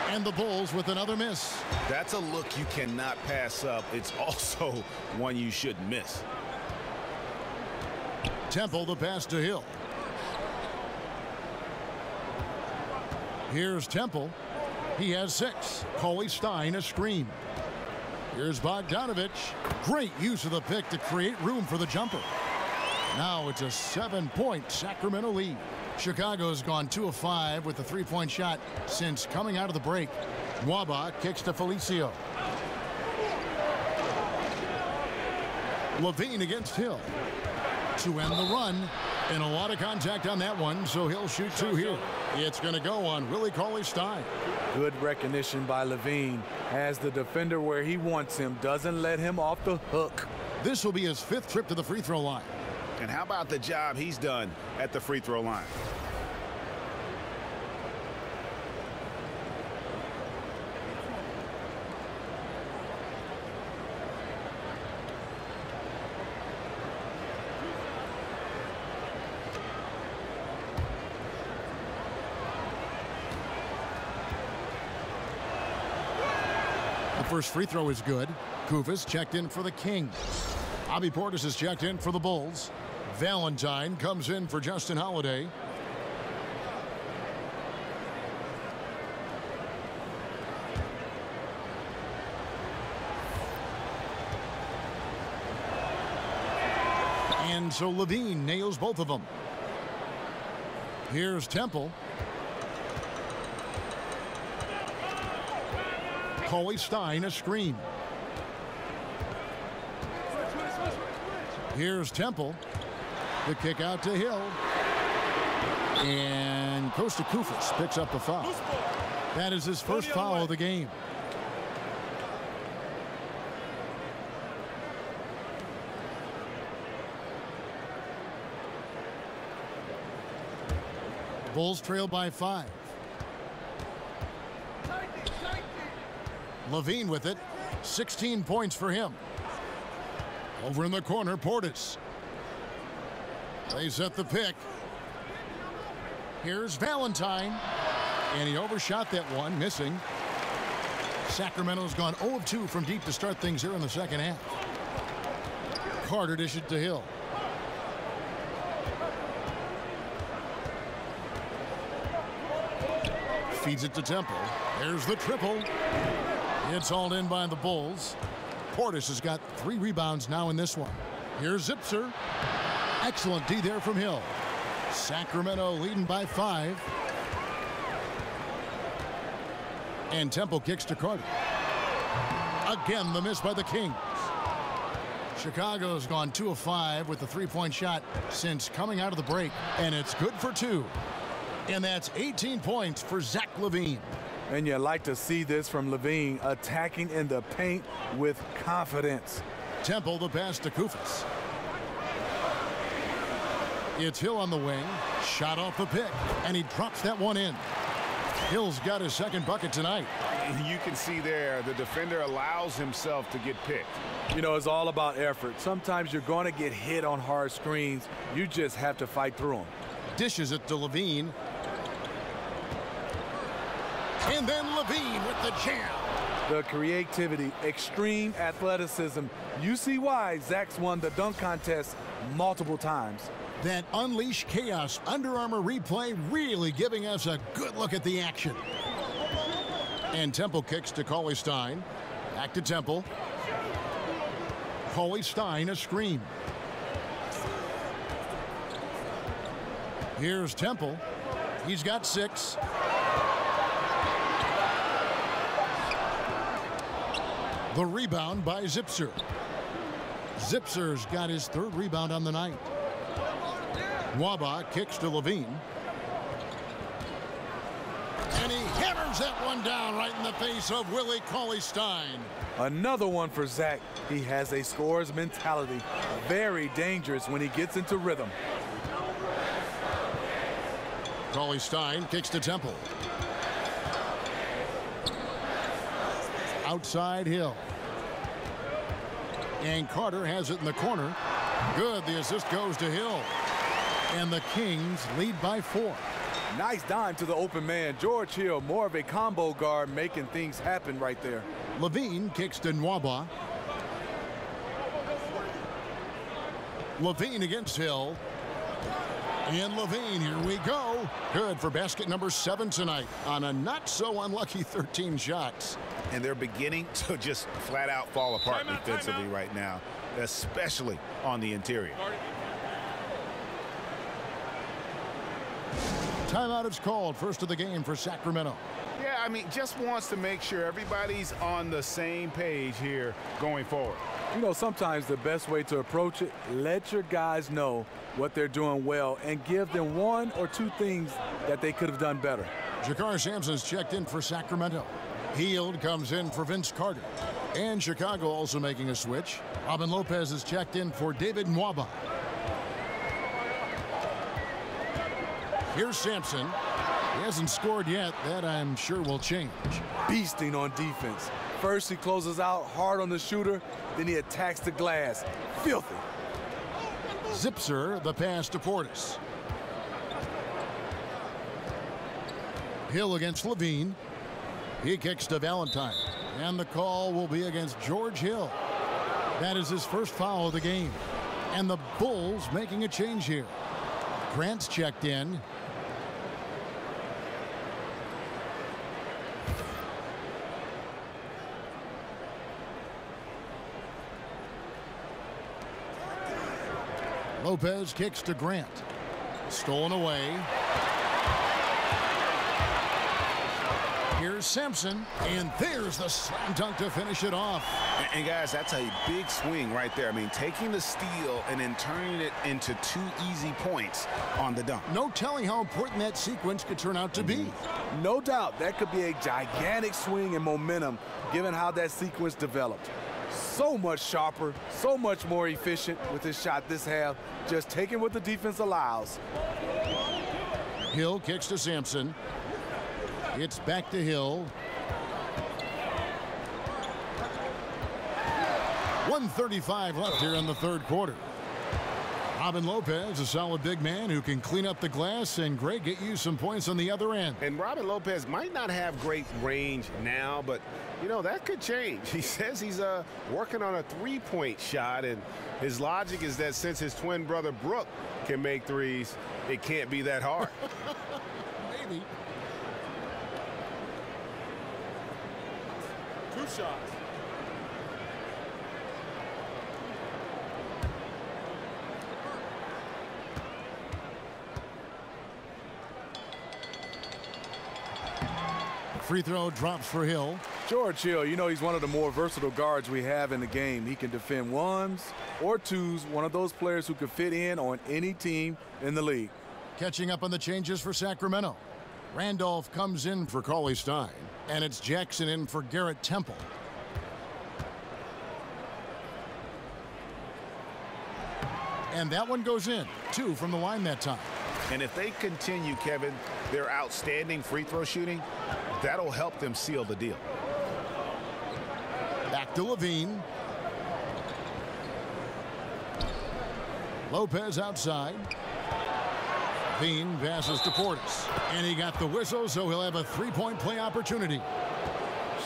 And the Bulls with another miss. That's a look you cannot pass up. It's also one you shouldn't miss. Temple the pass to Hill. Here's Temple. He has 6. Cauley Stein a screen. Here's Bogdanovich. Great use of the pick to create room for the jumper. Now it's a 7-point Sacramento lead. Chicago's gone 2 of 5 with the three-point shot since coming out of the break. Nwaba kicks to Felicio. Levine against Hill to end the run, and a lot of contact on that one, so he'll shoot 2 here. It's going to go on Willie Cauley-Stein. Good recognition by Levine. Has the defender where he wants him, doesn't let him off the hook. This will be his 5th trip to the free throw line. And how about the job he's done at the free throw line? The first free throw is good. Kufis checked in for the Kings. Bobby Portis is checked in for the Bulls. Valentine comes in for Justin Holiday. And so Levine nails both of them. Here's Temple. Cauley-Stein a screen. Here's Temple. The kick out to Hill. And Kosta Kufis picks up the foul. That is his first foul of the game. Bulls trail by 5. Levine with it. 16 points for him. Over in the corner, Portis. They set the pick. Here's Valentine. And he overshot that one, missing. Sacramento's gone 0 of 2 from deep to start things here in the second half. Carter dished it to Hill. Feeds it to Temple. There's the triple. It's hauled in by the Bulls. Portis has got 3 rebounds now in this one. Here's Zipser. Excellent D there from Hill. Sacramento leading by 5. And Temple kicks to Carter. Again, the miss by the Kings. Chicago's gone 2 of 5 with the three-point shot since coming out of the break, and it's good for 2. And that's 18 points for Zach LaVine. And you like to see this from Levine, attacking in the paint with confidence. Temple the pass to Kufis. It's Hill on the wing. Shot off the pick, and he drops that one in. Hill's got his second bucket tonight. You can see there the defender allows himself to get picked. You know, it's all about effort. Sometimes you're going to get hit on hard screens. You just have to fight through them. Dishes it to Levine. And then Levine with the jam. The creativity, extreme athleticism. You see why Zach's won the dunk contest multiple times. That unleashed chaos Under Armour replay really giving us a good look at the action. And Temple kicks to Cauley-Stein. Back to Temple. Cauley-Stein a screen. Here's Temple. He's got 6. The rebound by Zipser. Zipser's got his 3rd rebound on the night. Nwaba kicks to Levine. And he hammers that one down right in the face of Willie Cauley-Stein. Another one for Zach. He has a scorer's mentality. Very dangerous when he gets into rhythm. Cauley-Stein kicks to Temple. Outside Hill. And Carter has it in the corner. Good. The assist goes to Hill. And the Kings lead by 4. Nice dime to the open man. George Hill, more of a combo guard, making things happen right there. Levine kicks to Nwaba. Levine against Hill. And Levine, here we go. Good for basket number 7 tonight on a not so unlucky 13 shots. And they're beginning to just flat out fall apart defensively right now, especially on the interior. Timeout is called. First of the game for Sacramento. Yeah, I mean, just wants to make sure everybody's on the same page here going forward. You know, sometimes the best way to approach it, let your guys know what they're doing well and give them one or two things that they could have done better. Jakar Sampson's checked in for Sacramento. Hield comes in for Vince Carter. And Chicago also making a switch. Robin Lopez is checked in for David Nwaba. Here's Sampson. He hasn't scored yet. That, I'm sure, will change. Beasting on defense. First, he closes out hard on the shooter, then he attacks the glass. Filthy. Zipser, the pass to Portis. Hill against Levine. He kicks to Valentine. And the call will be against George Hill. That is his first foul of the game. And the Bulls making a change here. Grant's checked in. Lopez kicks to Grant. Stolen away. Here's Sampson, and there's the slam dunk to finish it off. And guys, that's a big swing right there. I mean, taking the steal and then turning it into 2 easy points on the dunk. No telling how important that sequence could turn out to be. No doubt that could be a gigantic swing in momentum given how that sequence developed. So much sharper, so much more efficient with his shot this half, just taking what the defense allows. Hill kicks to Sampson. It's back to Hill. 1:35 left here in the third quarter. Robin Lopez, a solid big man who can clean up the glass and, Greg, get you some points on the other end. And Robin Lopez might not have great range now, but, you know, that could change. He says he's working on a three-point shot, and his logic is that since his twin brother Brooke can make threes, it can't be that hard. Maybe. 2 shots. Free throw drops for Hill. George Hill, you know, he's one of the more versatile guards we have in the game. He can defend ones or twos, one of those players who can fit in on any team in the league. Catching up on the changes for Sacramento. Randolph comes in for Cauley Stein, and it's Jackson in for Garrett Temple. And that one goes in. 2 from the line that time. And if they continue, Kevin, their outstanding free throw shooting, that'll help them seal the deal. Back to Levine. Lopez outside. Levine passes to Portis. And he got the whistle, so he'll have a three-point play opportunity.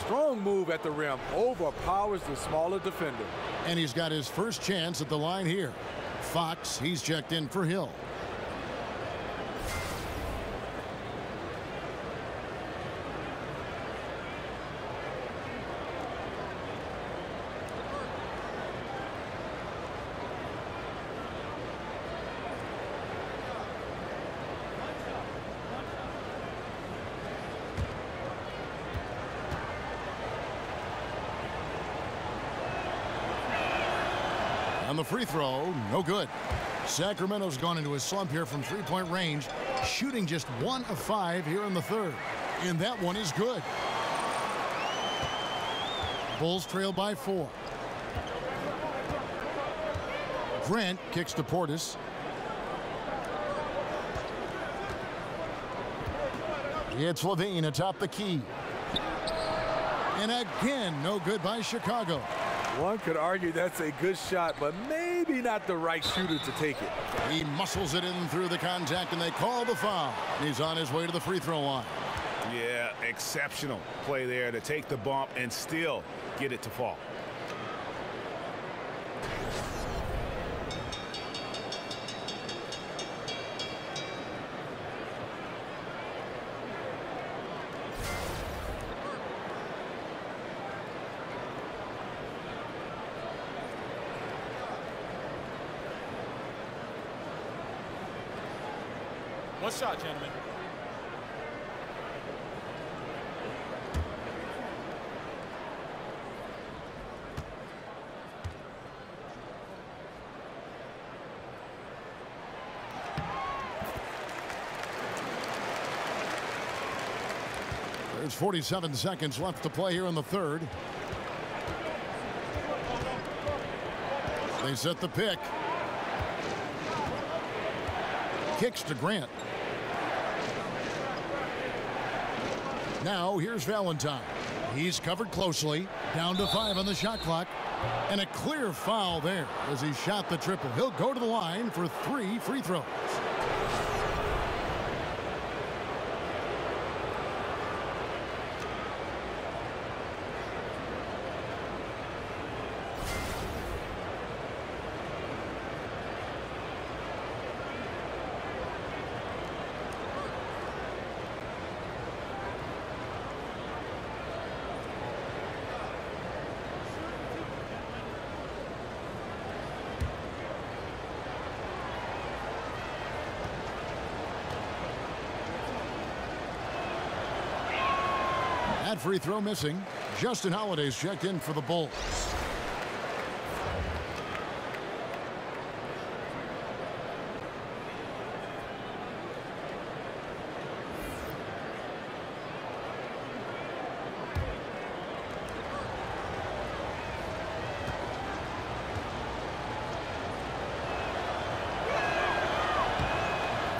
Strong move at the rim. Overpowers the smaller defender. And he's got his first chance at the line here. Fox, he's checked in for Hill. On the free throw, no good. Sacramento's gone into a slump here from three-point range, shooting just 1 of 5 here in the third. And that one is good. Bulls trail by 4. Grant kicks to Portis. It's Levine atop the key. And again, no good by Chicago. One could argue that's a good shot, but maybe not the right shooter to take it. He muscles it in through the contact, and they call the foul. He's on his way to the free throw line. Yeah, exceptional play there to take the bump and still get it to fall. One shot, gentlemen. There's 47 seconds left to play here in the third. They set the pick. Kicks to Grant. Now here's Valentine. He's covered closely. Down to 5 on the shot clock. And a clear foul there as he shot the triple. He'll go to the line for 3 free throws. That free throw missing. Justin Holiday's checked in for the Bulls.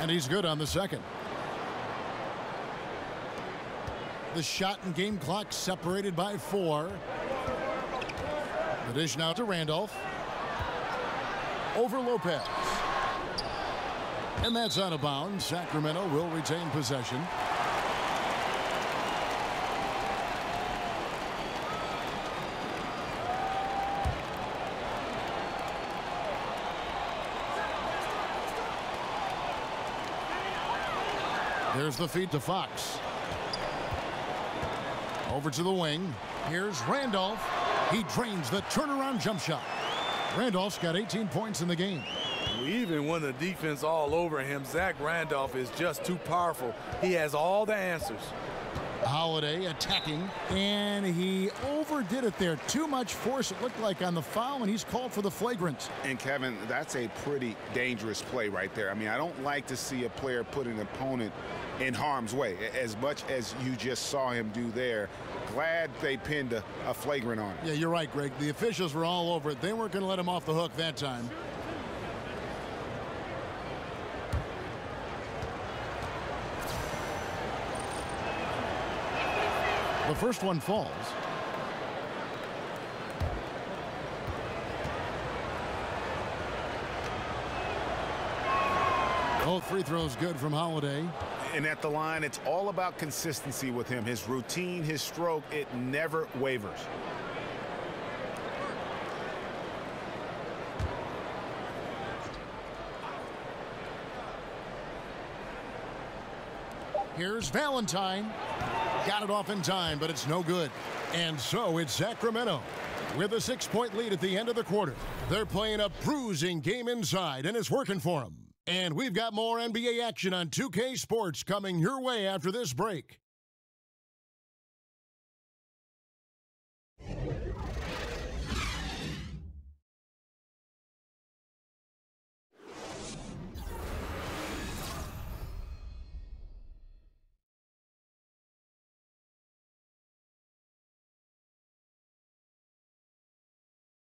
And he's good on the second. The shot and game clock separated by 4. The dish now to Randolph. Over Lopez. And that's out of bounds. Sacramento will retain possession. There's the feed to Fox. Over to the wing. Here's Randolph. He drains the turnaround jump shot. Randolph's got 18 points in the game. Even when the defense all over him, Zach Randolph is just too powerful. He has all the answers. Holiday attacking, and he overdid it there. Too much force, it looked like, on the foul, and he's called for the flagrant. And, Kevin, that's a pretty dangerous play right there. I mean, I don't like to see a player put an opponent in harm's way, as much as you just saw him do there. Glad they pinned a flagrant on him. Yeah, you're right, Greg. The officials were all over it. They weren't going to let him off the hook that time. The first one falls. Both free throws good from Holiday. And at the line, it's all about consistency with him. His routine, his stroke, it never wavers. Here's Valentine. Got it off in time, but it's no good. And so it's Sacramento with a 6-point lead at the end of the quarter. They're playing a bruising game inside, and it's working for them. And we've got more NBA action on 2K Sports coming your way after this break.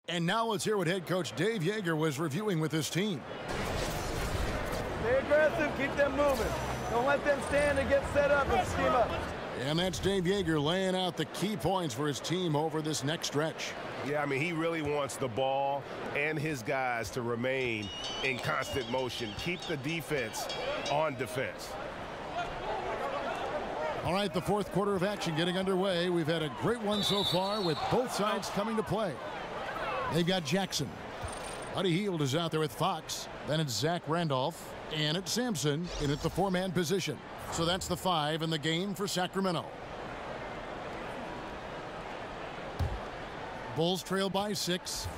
And now let's hear what head coach Dave Yeager was reviewing with his team. Stay aggressive, keep them moving. Don't let them stand and get set up and scheme up. And that's Dave Yeager laying out the key points for his team over this next stretch. Yeah, I mean, he really wants the ball and his guys to remain in constant motion. Keep the defense on defense. All right, the fourth quarter of action getting underway. We've had a great one so far with both sides coming to play. They've got Jackson. Buddy Hield is out there with Fox. Then it's Zach Randolph. And it's Sampson in at the 4-man position. So that's the 5 in the game for Sacramento. Bulls trail by 6.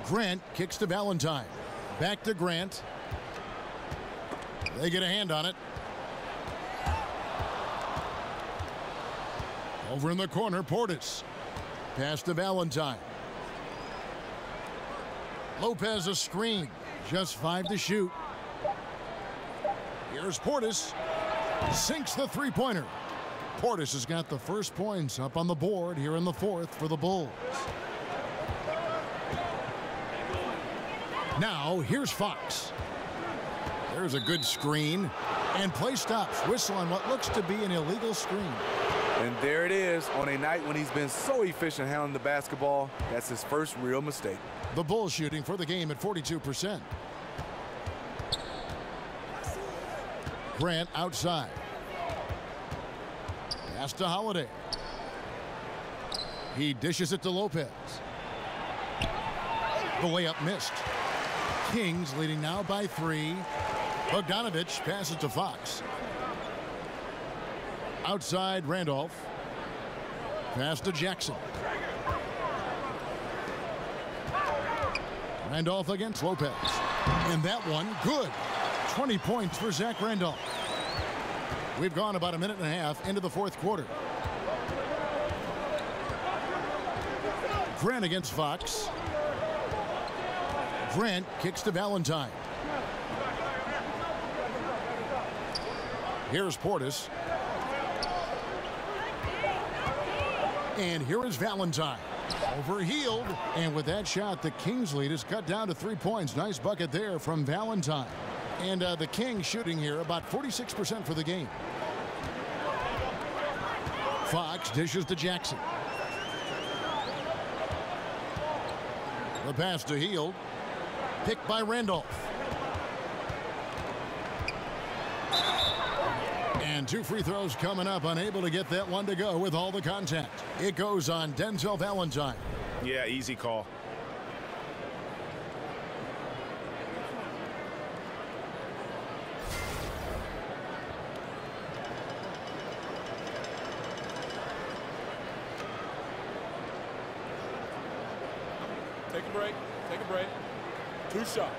Grant kicks to Valentine. Back to Grant. They get a hand on it. Over in the corner, Portis. Pass to Valentine. Lopez a screen. Just 5 to shoot. Here's Portis. Sinks the three-pointer. Portis has got the first points up on the board here in the fourth for the Bulls. Now here's Fox. There's a good screen. And play stops. Whistle on what looks to be an illegal screen. And there it is on a night when he's been so efficient handling the basketball. That's his first real mistake. The Bulls shooting for the game at 42%. Grant outside. Pass to Holiday. He dishes it to Lopez. The layup missed. Kings leading now by 3. Bogdanovich passes to Fox. Outside Randolph. Pass to Jackson. Randolph against Lopez. And that one good. 20 points for Zach Randolph. We've gone about a minute and a half into the fourth quarter. Grant against Fox. Grant kicks to Valentine. Here's Portis. And here is Valentine. Overhealed. And with that shot, the Kings lead is cut down to 3 points. Nice bucket there from Valentine. And the Kings shooting here about 46% for the game. Fox dishes to Jackson. The pass to Hield. Picked by Randolph. And 2 free throws coming up. Unable to get that one to go with all the contact. It goes on Denzel Valentine. Yeah, easy call. Take a break. Take a break. 2 shots.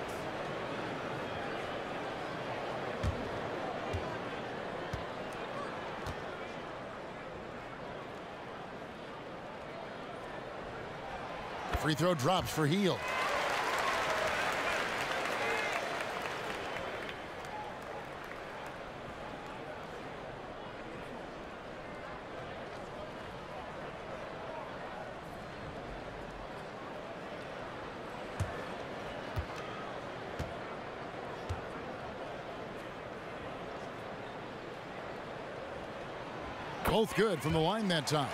Free throw drops for Hield. Both good from the line that time.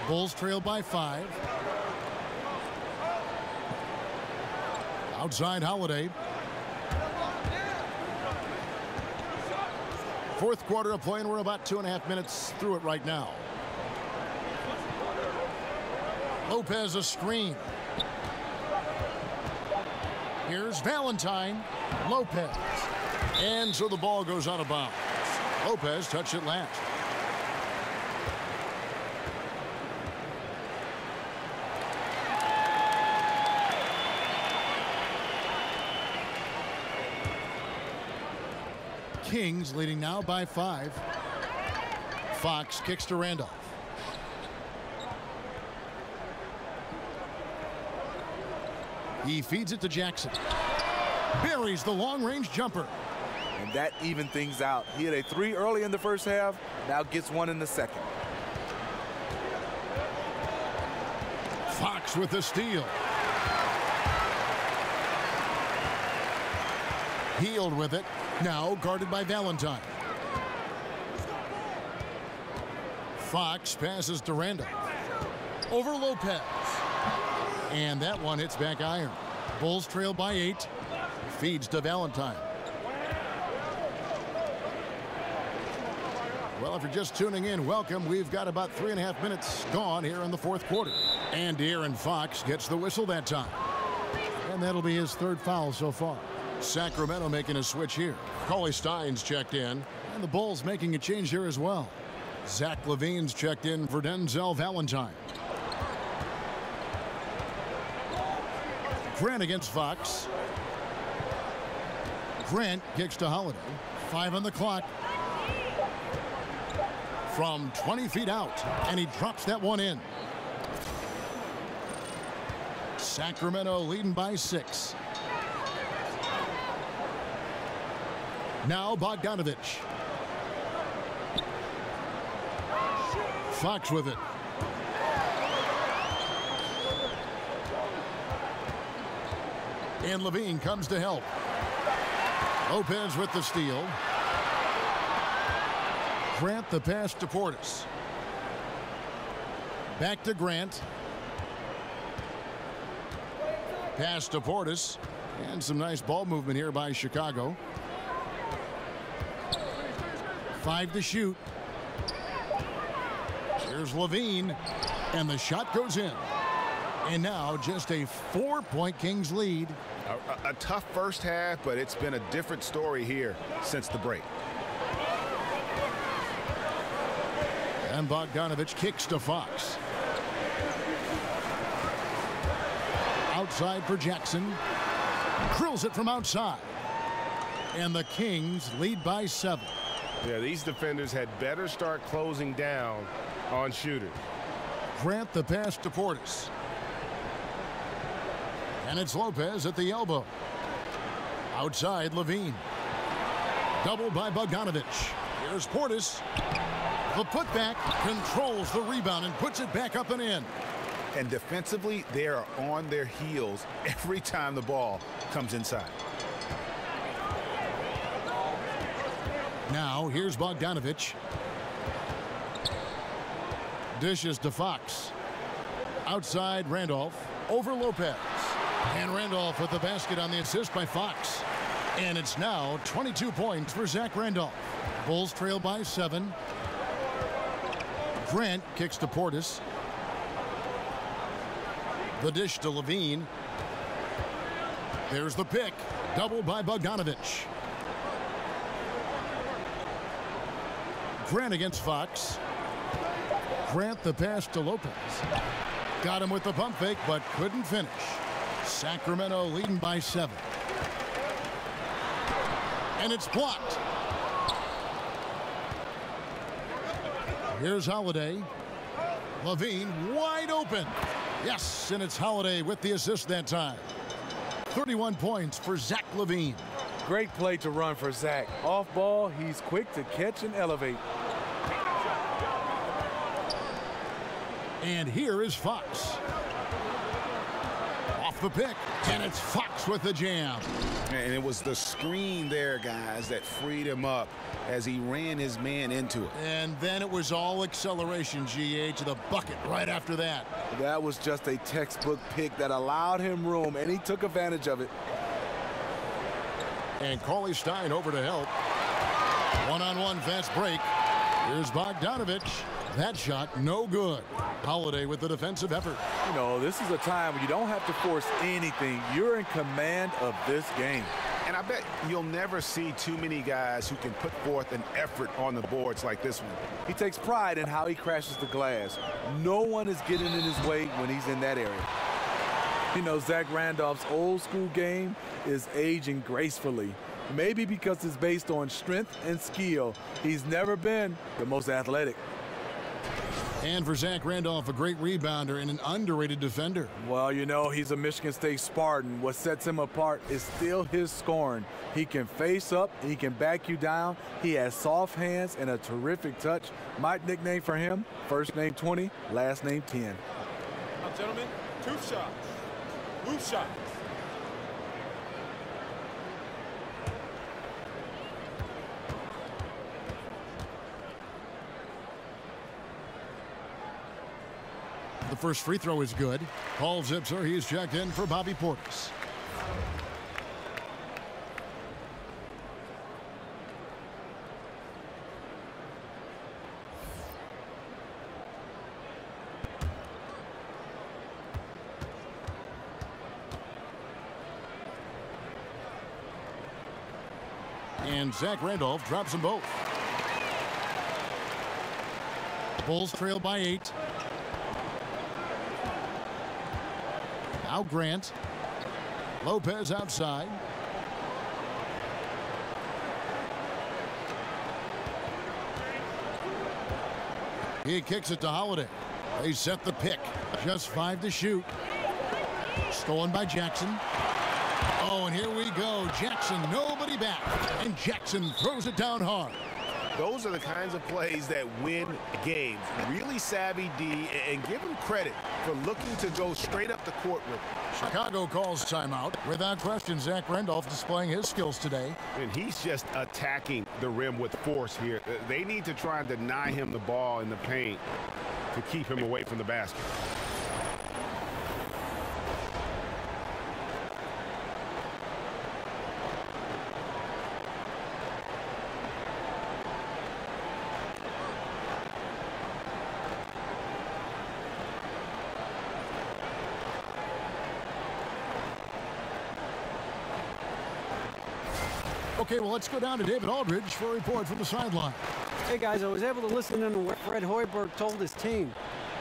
Bulls trail by 5. Outside Holiday. Fourth quarter of play, and we're about 2.5 minutes through it right now. Lopez a screen. Here's Valentine. Lopez. And so the ball goes out of bounds. Lopez touched it last. Kings leading now by 5. Fox kicks to Randolph. He feeds it to Jackson. Buries the long-range jumper. And that evened things out. He had a 3 early in the first half, now gets 1 in the second. Fox with the steal. Hield with it. Now guarded by Valentine. Fox passes to Randolph. Over Lopez. And that one hits back iron. Bulls trail by 8. Feeds to Valentine. Well, if you're just tuning in, welcome. We've got about 3.5 minutes gone here in the fourth quarter. And De'Aaron Fox gets the whistle that time. And that'll be his 3rd foul so far. Sacramento making a switch here. Cauley Stein's checked in. And the Bulls making a change here as well. Zach LaVine's checked in for Denzel Valentine. Grant against Fox. Grant kicks to Holiday. 5 on the clock. From 20 feet out. And he drops that one in. Sacramento leading by 6. Now Bogdanovich. Fox with it. And Levine comes to help. Lopez with the steal. Grant the pass to Portis. Back to Grant. Pass to Portis. And some nice ball movement here by Chicago. 5 to shoot. Here's Levine. And the shot goes in. And now just a 4-point Kings lead. A tough first half, but it's been a different story here since the break. And Bogdanovich kicks to Fox. Outside for Jackson. Drills it from outside. And the Kings lead by 7. Yeah, these defenders had better start closing down on shooters. Grant the pass to Portis. And it's Lopez at the elbow. Outside, Levine. Doubled by Bogdanovich. Here's Portis. The putback controls the rebound and puts it back up and in. And defensively, they are on their heels every time the ball comes inside. Now, here's Bogdanovich. Dishes to Fox. Outside, Randolph. Over Lopez. And Randolph with the basket on the assist by Fox. And it's now 22 points for Zach Randolph. Bulls trail by 7. Grant kicks to Portis. The dish to Levine. There's the pick. Doubled by Bogdanovich. Grant against Fox. Grant the pass to Lopez. Got him with the pump fake, but couldn't finish. Sacramento leading by 7. And it's blocked. Here's Holiday. Levine wide open. Yes, and it's Holiday with the assist that time. 31 points for Zach Levine. Great play to run for Zach. Off ball, he's quick to catch and elevate. And here is Fox. Off the pick, and it's Fox with the jam. And it was the screen there, guys, that freed him up as he ran his man into it. And then it was all acceleration, GA, to the bucket right after that. That was just a textbook pick that allowed him room, and he took advantage of it. And Cauley Stein over to help. One-on-one fast break. Here's Bogdanovich. That shot, no good. Holiday with the defensive effort. You know, this is a time when you don't have to force anything. You're in command of this game. And I bet you'll never see too many guys who can put forth an effort on the boards like this one. He takes pride in how he crashes the glass. No one is getting in his way when he's in that area. You know, Zach Randolph's old school game is aging gracefully. Maybe because it's based on strength and skill. He's never been the most athletic. And for Zach Randolph, a great rebounder and an underrated defender. Well, you know, he's a Michigan State Spartan. What sets him apart is still his scoring. He can face up, he can back you down. He has soft hands and a terrific touch. My nickname for him, first name 20, last name 10. Now, gentlemen, 2 shots. Move shots. The first free throw is good. Paul Zipser, he's checked in for Bobby Portis. And Zach Randolph drops them both. Bulls trail by 8. Now Grant. Lopez outside. He kicks it to Holiday. They set the pick. Just 5 to shoot. Stolen by Jackson. Oh, and here we go. Jackson, nobody back. And Jackson throws it down hard. Those are the kinds of plays that win games. Really savvy D, and give him credit for looking to go straight up the court with him. Chicago calls timeout. Without question, Zach Randolph displaying his skills today. And he's just attacking the rim with force here. They need to try and deny him the ball in the paint to keep him away from the basket. Okay, well, let's go down to David Aldridge for a report from the sideline. Hey, guys, I was able to listen in to what Fred Hoiberg told his team.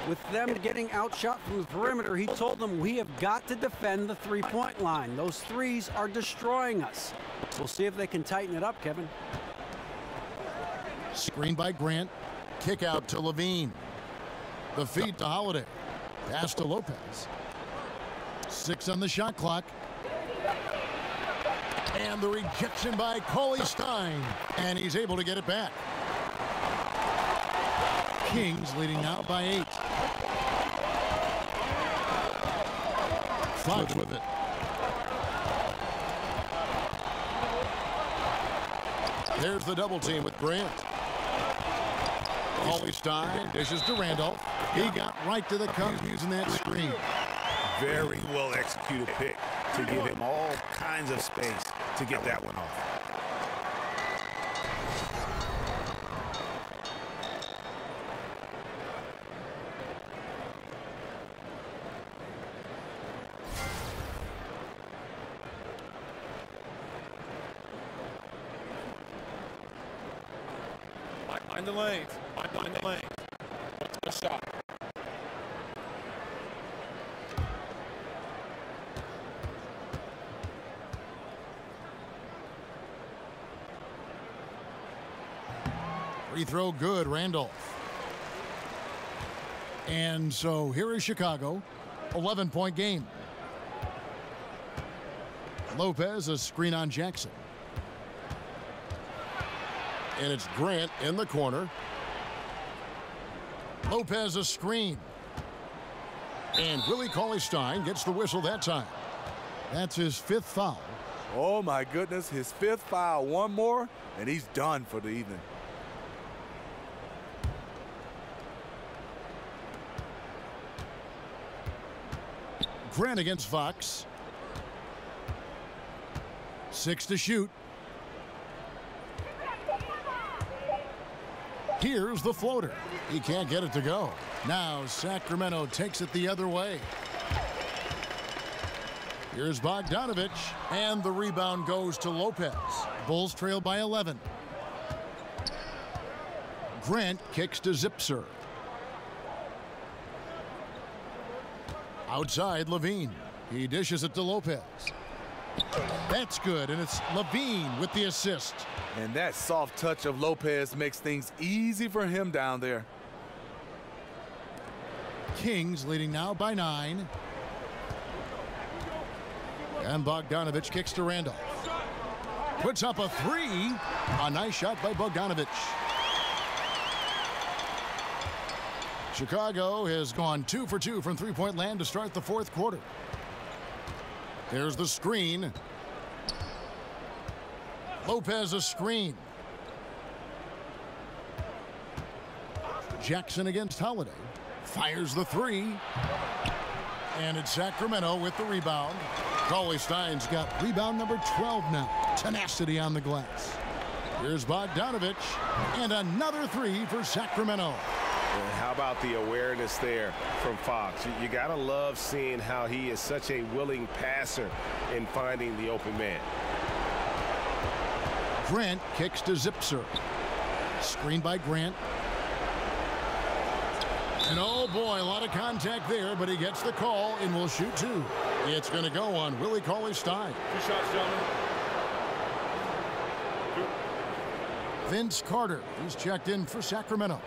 With them getting outshot from the perimeter, he told them, we have got to defend the three-point line. Those threes are destroying us. We'll see if they can tighten it up, Kevin. Screen by Grant. Kick out to Levine. The feed to Holiday. Pass to Lopez. 6 on the shot clock. And the rejection by Cauley Stein. And he's able to get it back. Kings leading now by 8. Fox with it. There's the double team with Grant. Cauley Stein dishes to Randolph. He got right to the cup using that screen. Very well executed pick to give him all kinds of space to get that one off. Find the lanes. Find the lanes. What's the shot? Free throw good, Randolph. And so here is Chicago, 11-point game. Lopez, a screen on Jackson. And it's Grant in the corner. Lopez a screen. And Willie Cauley Stein gets the whistle that time. That's his 5th foul. Oh, my goodness, his 5th foul. One more, and he's done for the evening. Grant against Fox. 6 to shoot. Here's the floater. He can't get it to go. Now Sacramento takes it the other way. Here's Bogdanovich, and the rebound goes to Lopez. Bulls trail by 11. Grant kicks to Zipser. Outside, Levine. He dishes it to Lopez. That's good, and it's Levine with the assist. And that soft touch of Lopez makes things easy for him down there. Kings leading now by 9. And Bogdanovich kicks to Randolph. Puts up a 3. A nice shot by Bogdanovich. Chicago has gone 2 for 2 from three-point land to start the 4th quarter. There's the screen. Lopez a screen. Jackson against Holiday. Fires the 3. And it's Sacramento with the rebound. Cauley Stein's got rebound number 12 now. Tenacity on the glass. Here's Bogdanovich. And another 3 for Sacramento. And how about the awareness there from Fox? You got to love seeing how he is such a willing passer in finding the open man. Grant kicks to Zipser. Screen by Grant. And oh boy, a lot of contact there, but he gets the call and will shoot 2. It's going to go on Willie Cauley Stein. 2 shots, gentlemen. Vince Carter, he's checked in for Sacramento.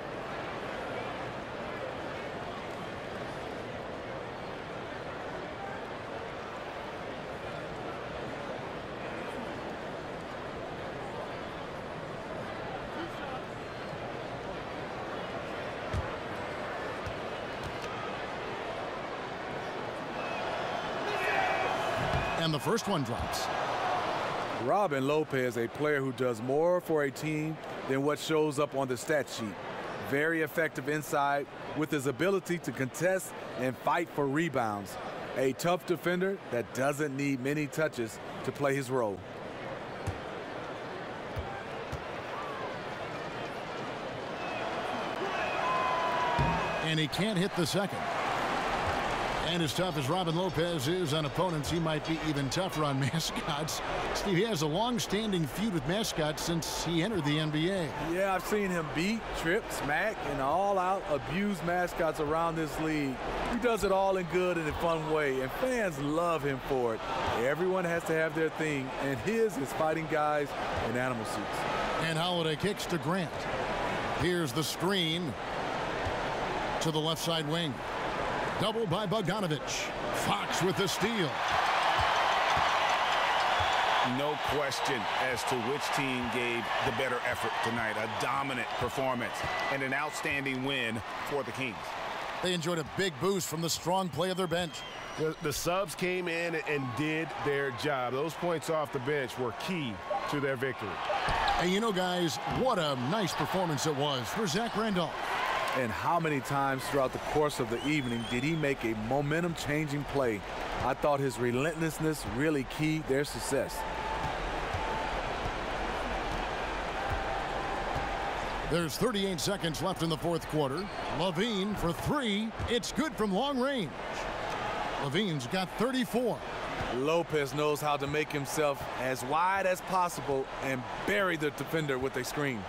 And the first one drops. Robin Lopez, a player who does more for a team than what shows up on the stat sheet. Very effective inside with his ability to contest and fight for rebounds. A tough defender that doesn't need many touches to play his role. And he can't hit the second. And as tough as Robin Lopez is on opponents, he might be even tougher on mascots. Steve, he has a long-standing feud with mascots since he entered the NBA. Yeah, I've seen him beat, trip, smack, and all-out abuse mascots around this league. He does it all in good and a fun way, and fans love him for it. Everyone has to have their thing, and his is fighting guys in animal suits. And Holiday kicks to Grant. Here's the screen to the left side wing. Double by Bogdanovich. Fox with the steal. No question as to which team gave the better effort tonight. A dominant performance and an outstanding win for the Kings. They enjoyed a big boost from the strong play of their bench. The subs came in and did their job. Those points off the bench were key to their victory. And you know, guys, what a nice performance it was for Zach Randolph. And how many times throughout the course of the evening did he make a momentum-changing play? I thought his relentlessness really keyed their success. There's 38 seconds left in the fourth quarter. Levine for three. It's good from long range. Levine's got 34. Lopez knows how to make himself as wide as possible and bury the defender with a screen.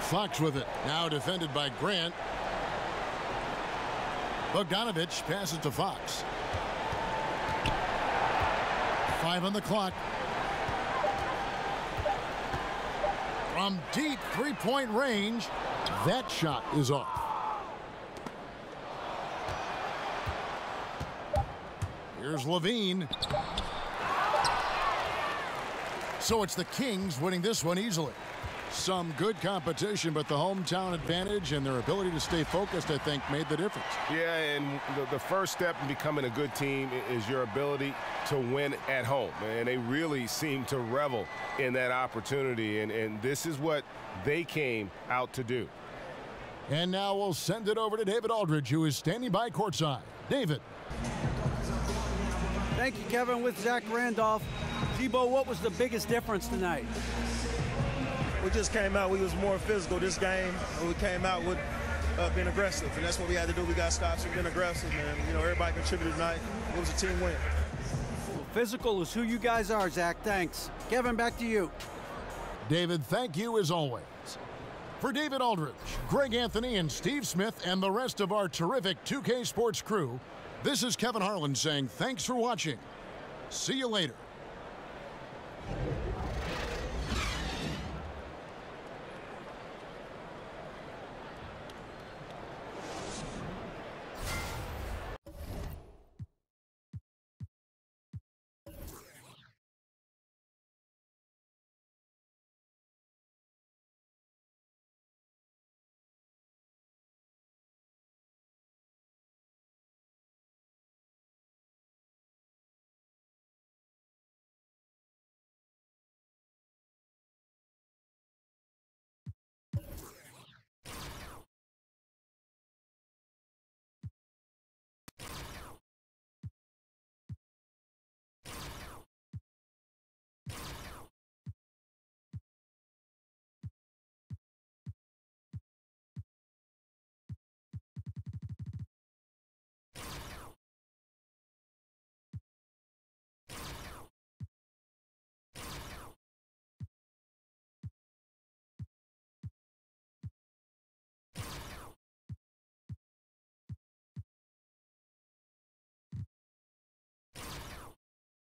Fox with it. Now defended by Grant. Bogdanovich passes to Fox. 5 on the clock. From deep three-point range, that shot is off. Here's Levine. So it's the Kings winning this one easily. Some good competition, but the hometown advantage and their ability to stay focused, I think, made the difference. Yeah, and the first step in becoming a good team is your ability to win at home. And they really seem to revel in that opportunity, and this is what they came out to do. And now we'll send it over to David Aldridge, who is standing by courtside. David. Thank you, Kevin. With Zach Randolph. Tebow, what was the biggest difference tonight? We just came out, we was more physical this game. We came out with being aggressive, and that's what we had to do. We got stops and being aggressive, and you know, everybody contributed tonight. It was a team win. Well, physical is who you guys are, Zach. Thanks. Kevin, back to you. David, thank you as always. For David Aldridge, Greg Anthony, and Steve Smith, and the rest of our terrific 2K Sports crew, this is Kevin Harlan saying thanks for watching. See you later.